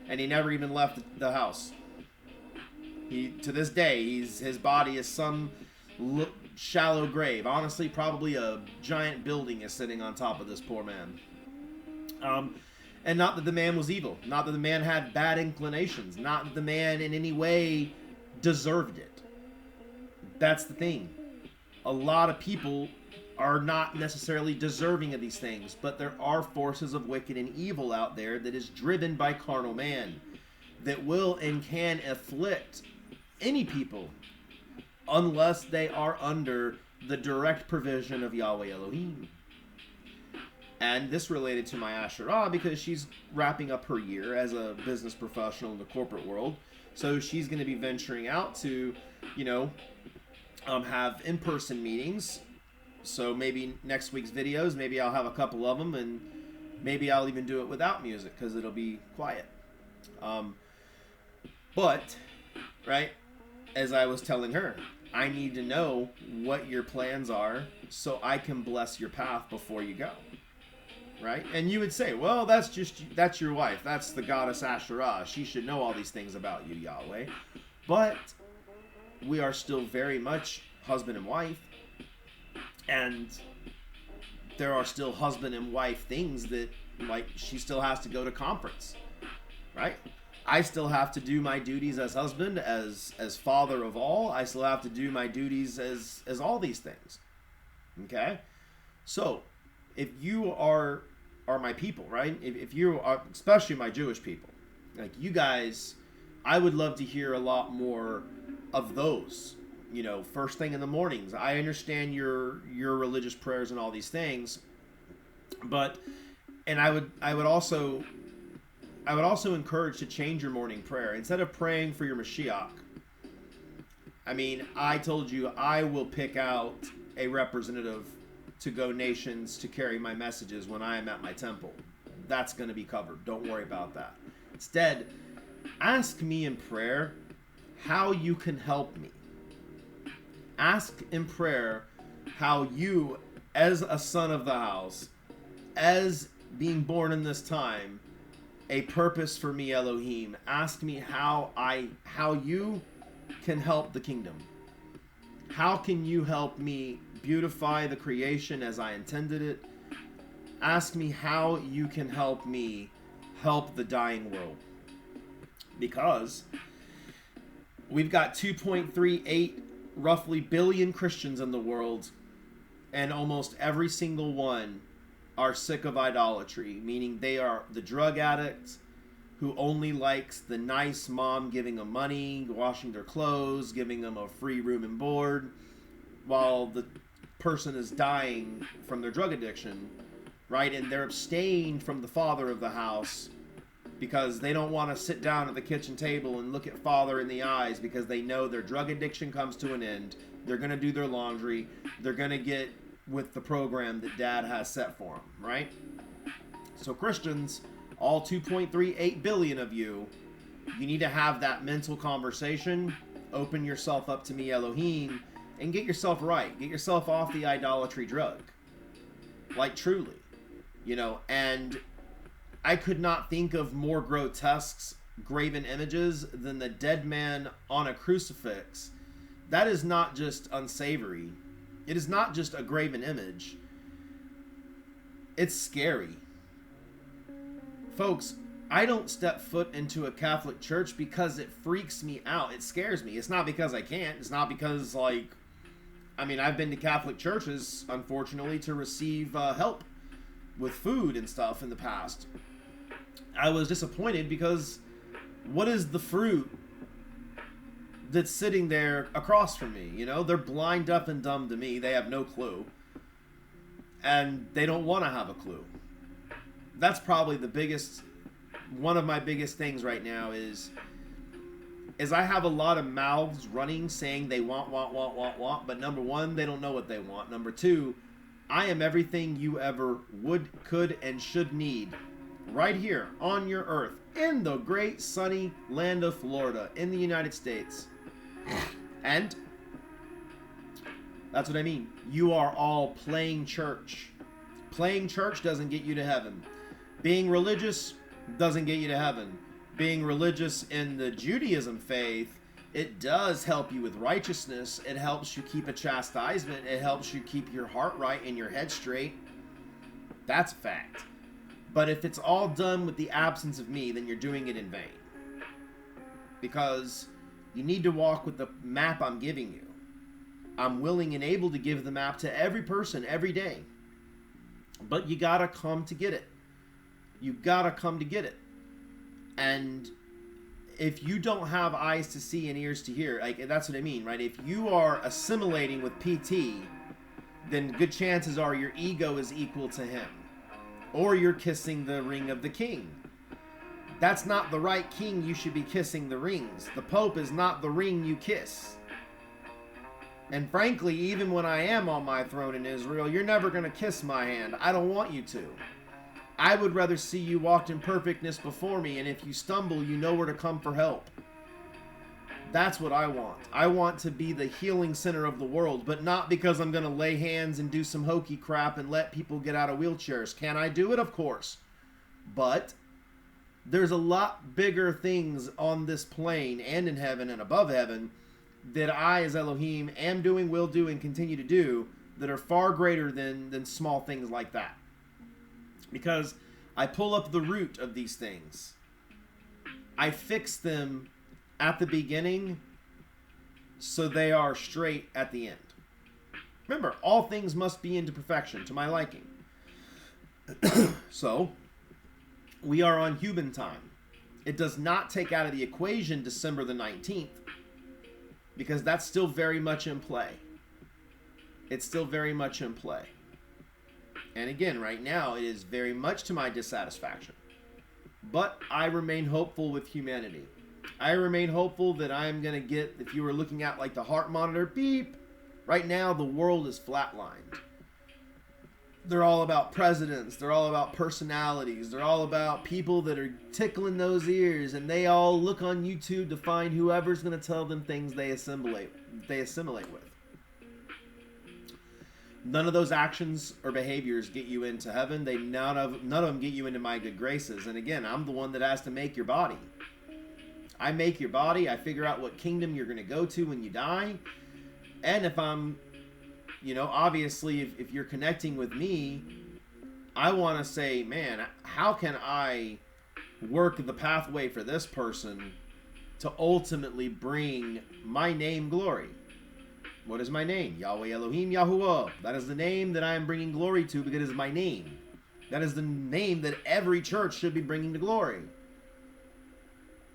and he never even left the house. To this day, his body is some shallow grave. Honestly, probably a giant building is sitting on top of this poor man. And not that the man was evil. Not that the man had bad inclinations. Not that the man in any way deserved it. That's the thing. A lot of people are not necessarily deserving of these things, but there are forces of wicked and evil out there that is driven by carnal man that will and can afflict any people unless they are under the direct provision of Yahweh Elohim. And this related to my Asherah because she's wrapping up her year as a business professional in the corporate world. So she's going to be venturing out to, have in-person meetings. So maybe next week's videos, maybe I'll have a couple of them, and maybe I'll even do it without music because it'll be quiet. But, right, as I was telling her, I need to know what your plans are so I can bless your path before you go. Right? And you would say, well, that's your wife. That's the goddess Asherah. She should know all these things about you, Yahweh. But we are still very much husband and wife. And there are still husband and wife things that, like, she still has to go to conference. Right? I still have to do my duties as husband, as father of all. I still have to do my duties as all these things. Okay? So, if you are my people, right? If you are, especially my Jewish people, like you guys, I would love to hear a lot more of those. First thing in the mornings. I understand your religious prayers and all these things, and I would also encourage to change your morning prayer. Instead of praying for your Mashiach, I told you I will pick out a representative to go nations to carry my messages when I am at my temple. That's going to be covered. Don't worry about that. Instead, ask me in prayer how you can help me. Ask in prayer how you, as a son of the house, as being born in this time, a purpose for me, Elohim. Ask me how you can help the kingdom. How can you help me beautify the creation as I intended it? Ask me how you can help me help the dying world. Because we've got 2.38 roughly billion Christians in the world, and almost every single one are sick of idolatry, meaning they are the drug addicts who only likes the nice mom giving them money, washing their clothes, giving them a free room and board, while the person is dying from their drug addiction, right? And they're abstained from the father of the house because they don't want to sit down at the kitchen table and look at father in the eyes because they know their drug addiction comes to an end. They're going to do their laundry. They're going to get with the program that dad has set for them, right? So Christians, all 2.38 billion of you need to have that mental conversation, open yourself up to me, Elohim, and get yourself right. Get yourself off the idolatry drug. Like, truly. And I could not think of more grotesque graven images than the dead man on a crucifix. That is not just unsavory. It is not just a graven image. It's scary. Folks, I don't step foot into a Catholic church because it freaks me out. It scares me. It's not because I can't. It's not because, I've been to Catholic churches, unfortunately, to receive help with food and stuff in the past. I was disappointed because what is the fruit that's sitting there across from me? They're blind, deaf, and dumb to me. They have no clue. And they don't want to have a clue. That's probably one of my biggest things right now is I have a lot of mouths running saying they want, but number one, they don't know what they want. Number two, I am everything you ever would, could, and should need right here on your earth, in the great sunny land of Florida, in the United States. And that's what I mean. You are all playing church. Playing church doesn't get you to heaven. Being religious doesn't get you to heaven. Being religious in the Judaism faith, it does help you with righteousness. It helps you keep a chastisement. It helps you keep your heart right and your head straight. That's a fact. But if it's all done with the absence of me, then you're doing it in vain. Because you need to walk with the map I'm giving you. I'm willing and able to give the map to every person every day. But you gotta come to get it. You gotta come to get it. And if you don't have eyes to see and ears to hear, like, that's what I mean, right? If you are assimilating with PT, then good chances are your ego is equal to him. Or you're kissing the ring of the king. That's not the right king you should be kissing the rings. The Pope is not the ring you kiss. And frankly, even when I am on my throne in Israel, you're never going to kiss my hand. I don't want you to. I would rather see you walked in perfectness before me, and if you stumble, you know where to come for help. That's what I want. I want to be the healing center of the world, but not because I'm going to lay hands and do some hokey crap and let people get out of wheelchairs. Can I do it? Of course. But there's a lot bigger things on this plane and in heaven and above heaven that I, as Elohim, am doing, will do, and continue to do that are far greater than small things like that. Because I pull up the root of these things. I fix them at the beginning so they are straight at the end. Remember, all things must be into perfection to my liking. So, we are on human time. It does not take out of the equation December the 19th, because that's still very much in play. It's still very much in play. And again, right now, it is very much to my dissatisfaction. But I remain hopeful with humanity. I remain hopeful that I'm going to get, if you were looking at like the heart monitor, beep. Right now, the world is flatlined. They're all about presidents. They're all about personalities. They're all about people that are tickling those ears. And they all look on YouTube to find whoever's going to tell them things they assimilate with. None of those actions or behaviors get you into heaven. None of them get you into my good graces. And again, I'm the one that has to make your body. I make your body. I figure out what kingdom you're going to go to when you die. And if I'm, obviously, if you're connecting with me, I want to say, man, how can I work the pathway for this person to ultimately bring my name glory? What is my name? Yahweh Elohim, YAHUWAH. That is the name that I am bringing glory to because it is my name. That is the name that every church should be bringing to glory.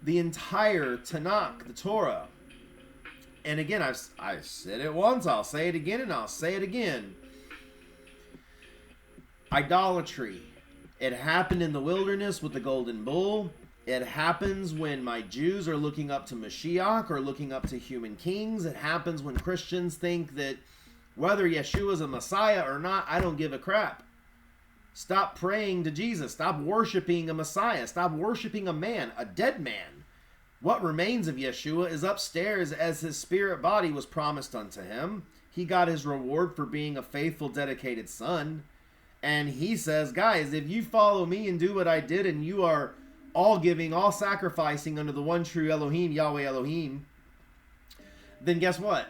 The entire Tanakh, the Torah. And again, I've said it once, I'll say it again, and I'll say it again. Idolatry. It happened in the wilderness with the golden bull. It happens when my Jews are looking up to Mashiach or looking up to human kings. It happens when Christians think that whether Yeshua is a Messiah or not, I don't give a crap. Stop praying to Jesus. Stop worshiping a Messiah. Stop worshiping a man, a dead man. What remains of Yeshua is upstairs as his spirit body was promised unto him. He got his reward for being a faithful, dedicated son. And he says, guys, if you follow me and do what I did and you are all giving, all sacrificing under the one true Elohim, Yahweh Elohim, then guess what?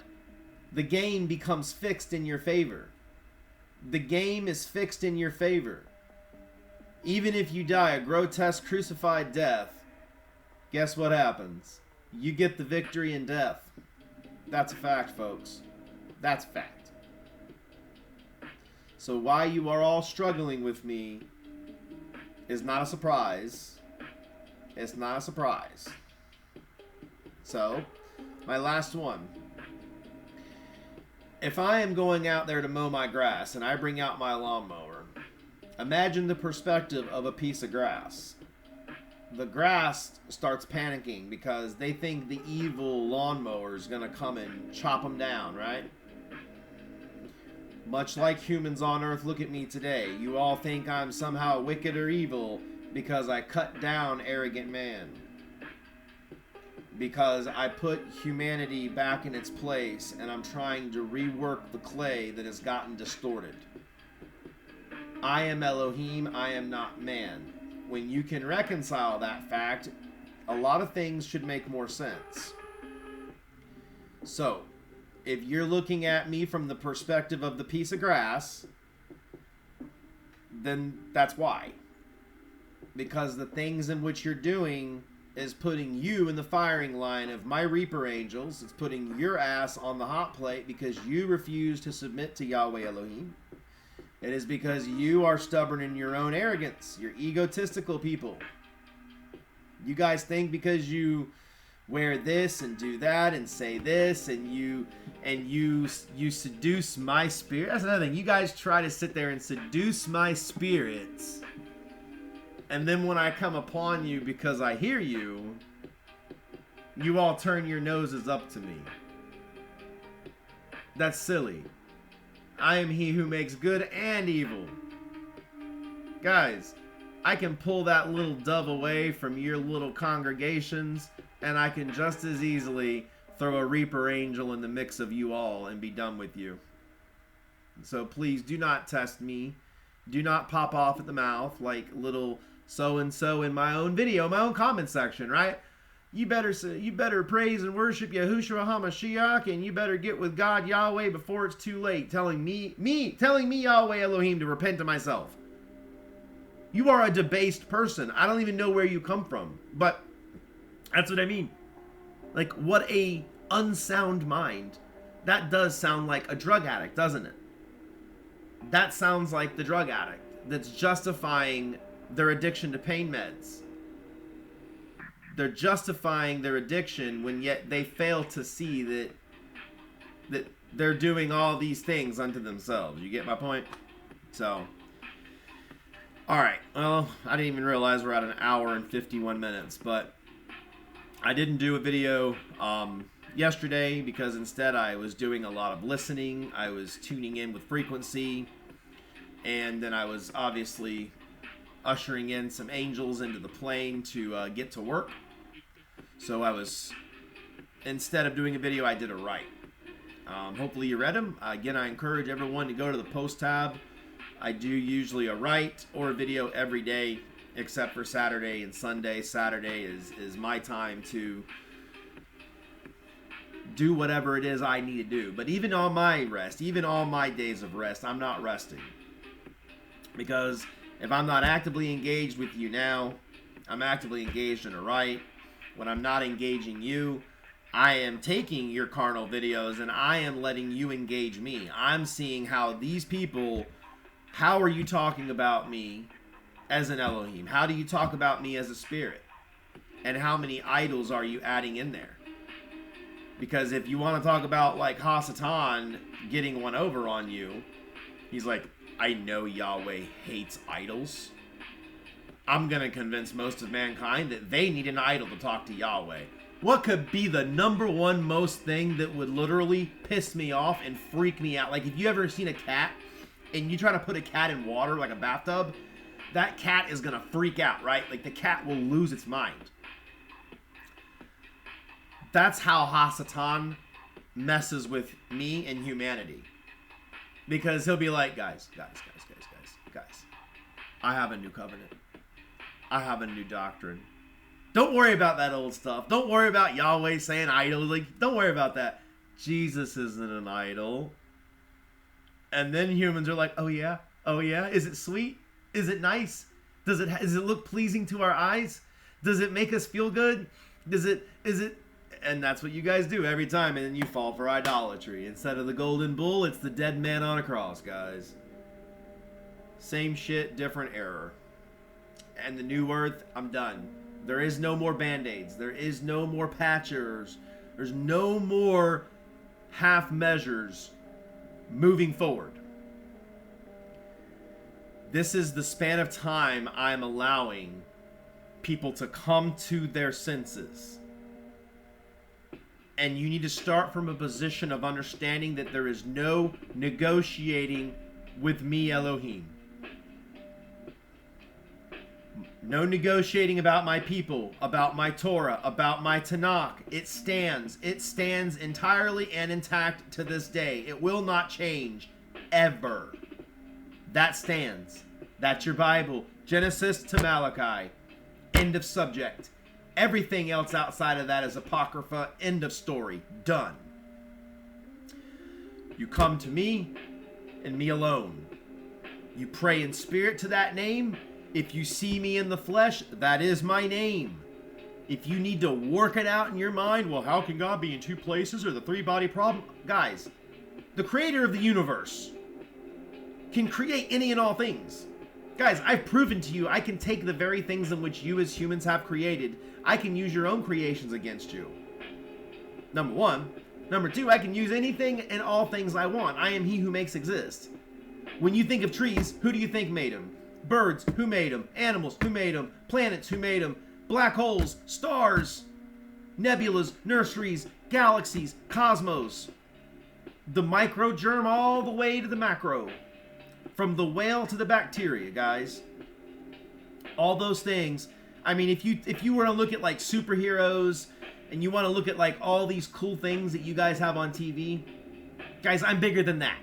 The game becomes fixed in your favor. The game is fixed in your favor. Even if you die a grotesque crucified death, guess what happens? You get the victory in death. That's a fact, folks. That's a fact. So why you are all struggling with me is not a surprise. It's not a surprise. So, my last one. If I am going out there to mow my grass and I bring out my lawnmower, imagine the perspective of a piece of grass. The grass starts panicking because they think the evil lawnmower is going to come and chop them down, right? Much like humans on earth look at me today. You all think I'm somehow wicked or evil because I cut down arrogant man. Because I put humanity back in its place, and I'm trying to rework the clay that has gotten distorted. I am Elohim, I am not man. When you can reconcile that fact, a lot of things should make more sense. So, if you're looking at me from the perspective of the piece of grass, then that's why. Because the things in which you're doing is putting you in the firing line of my Reaper angels. It's putting your ass on the hot plate because you refuse to submit to Yahweh Elohim. It is because you are stubborn in your own arrogance. You're egotistical people. You guys think because you wear this and do that and say this and you seduce my spirit. That's another thing. You guys try to sit there and seduce my spirits. And then when I come upon you because I hear you, you all turn your noses up to me. That's silly. I am he who makes good and evil. Guys, I can pull that little dove away from your little congregations, and I can just as easily throw a Reaper angel in the mix of you all and be done with you. So please do not test me. Do not pop off at the mouth like little so-and-so in my own video, my own comment section, right? You better praise and worship Yahuwah HaMashiach, and you better get with God Yahweh before it's too late, telling me Yahweh Elohim to repent to myself. You are a debased person. I don't even know where you come from, but that's what I mean. Like, what a unsound mind. That does sound like a drug addict, doesn't it? That sounds like the drug addict that's justifying their addiction to pain meds. They're justifying their addiction when yet they fail to see that they're doing all these things unto themselves. You get my point? So, alright. Well, I didn't even realize we're at an hour and 51 minutes, but I didn't do a video yesterday because instead I was doing a lot of listening. I was tuning in with frequency, and then I was obviously ushering in some angels into the plane to get to work. So I was, instead of doing a video, I did a write. Hopefully you read them. Again, I encourage everyone to go to the post tab. I do usually a write or a video every day, except for Saturday and Sunday. Saturday is my time to do whatever it is I need to do. But even on my rest, even on my days of rest, I'm not resting. Because if I'm not actively engaged with you now, I'm actively engaged in a write. When I'm not engaging you, I am taking your carnal videos and I am letting you engage me. I'm seeing how these people, how are you talking about me as an Elohim? How do you talk about me as a spirit? And how many idols are you adding in there? Because if you want to talk about like Hasatan getting one over on you, he's like, I know Yahweh hates idols. I'm going to convince most of mankind that they need an idol to talk to Yahweh. What could be the number one most thing that would literally piss me off and freak me out? Like, if you ever seen a cat and you try to put a cat in water like a bathtub, that cat is going to freak out, right? Like, the cat will lose its mind. That's how Hasatan messes with me and humanity. Because he'll be like, guys, I have a new covenant. I have a new doctrine. Don't worry about that old stuff. Don't worry about Yahweh saying idol. Like, don't worry about that. Jesus isn't an idol. And then humans are like, oh yeah? Oh yeah? Is it sweet? Is it nice? Does it look pleasing to our eyes? Does it make us feel good? Is it? And that's what you guys do every time, and then you fall for idolatry. Instead of the golden bull, it's the dead man on a cross, guys. Same shit, different error. And the new earth, I'm done. There is no more band-aids. There is no more patchers. There's no more half measures moving forward. This is the span of time I'm allowing people to come to their senses. And you need to start from a position of understanding that there is no negotiating with me, Elohim. No negotiating about my people, about my Torah, about my Tanakh. It stands. It stands entirely and intact to this day. It will not change, ever. That stands. That's your Bible. Genesis to Malachi. End of subject. Everything else outside of that is apocrypha. End of story. Done. You come to me and me alone. You pray in spirit to that name. If you see me in the flesh, that is my name. If you need to work it out in your mind, well, how can God be in two places or the three-body problem? Guys, the creator of the universe can create any and all things. Guys, I've proven to you I can take the very things in which you as humans have created. I can use your own creations against you. Number one. Number two, I can use anything and all things I want. I am he who makes exist. When you think of trees, who do you think made them? Birds, who made them? Animals, who made them? Planets, who made them? Black holes, stars, nebulas, nurseries, galaxies, cosmos. The micro germ all the way to the macro. From the whale to the bacteria, guys. All those things. I mean, if you were to look at like superheroes and you want to look at like all these cool things that you guys have on TV, guys, I'm bigger than that.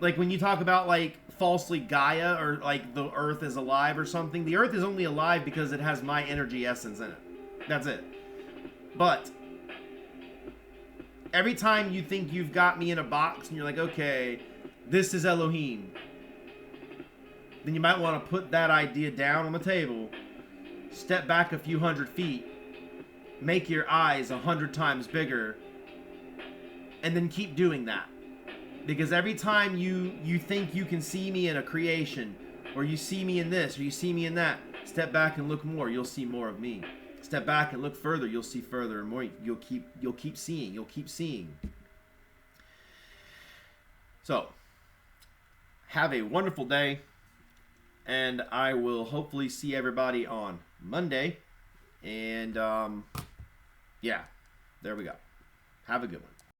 Like when you talk about like falsely Gaia or like the earth is alive or something, the earth is only alive because it has my energy essence in it. That's it. But every time you think you've got me in a box and you're like, okay, this is Elohim, then you might want to put that idea down on the table, step back a few hundred feet, make your eyes 100 times bigger, and then keep doing that. Because every time you think you can see me in a creation, or you see me in this, or you see me in that, step back and look more, you'll see more of me. Step back and look further, you'll see further and more. You'll keep seeing. So, have a wonderful day, and I will hopefully see everybody on Monday. And yeah, there we go. Have a good one.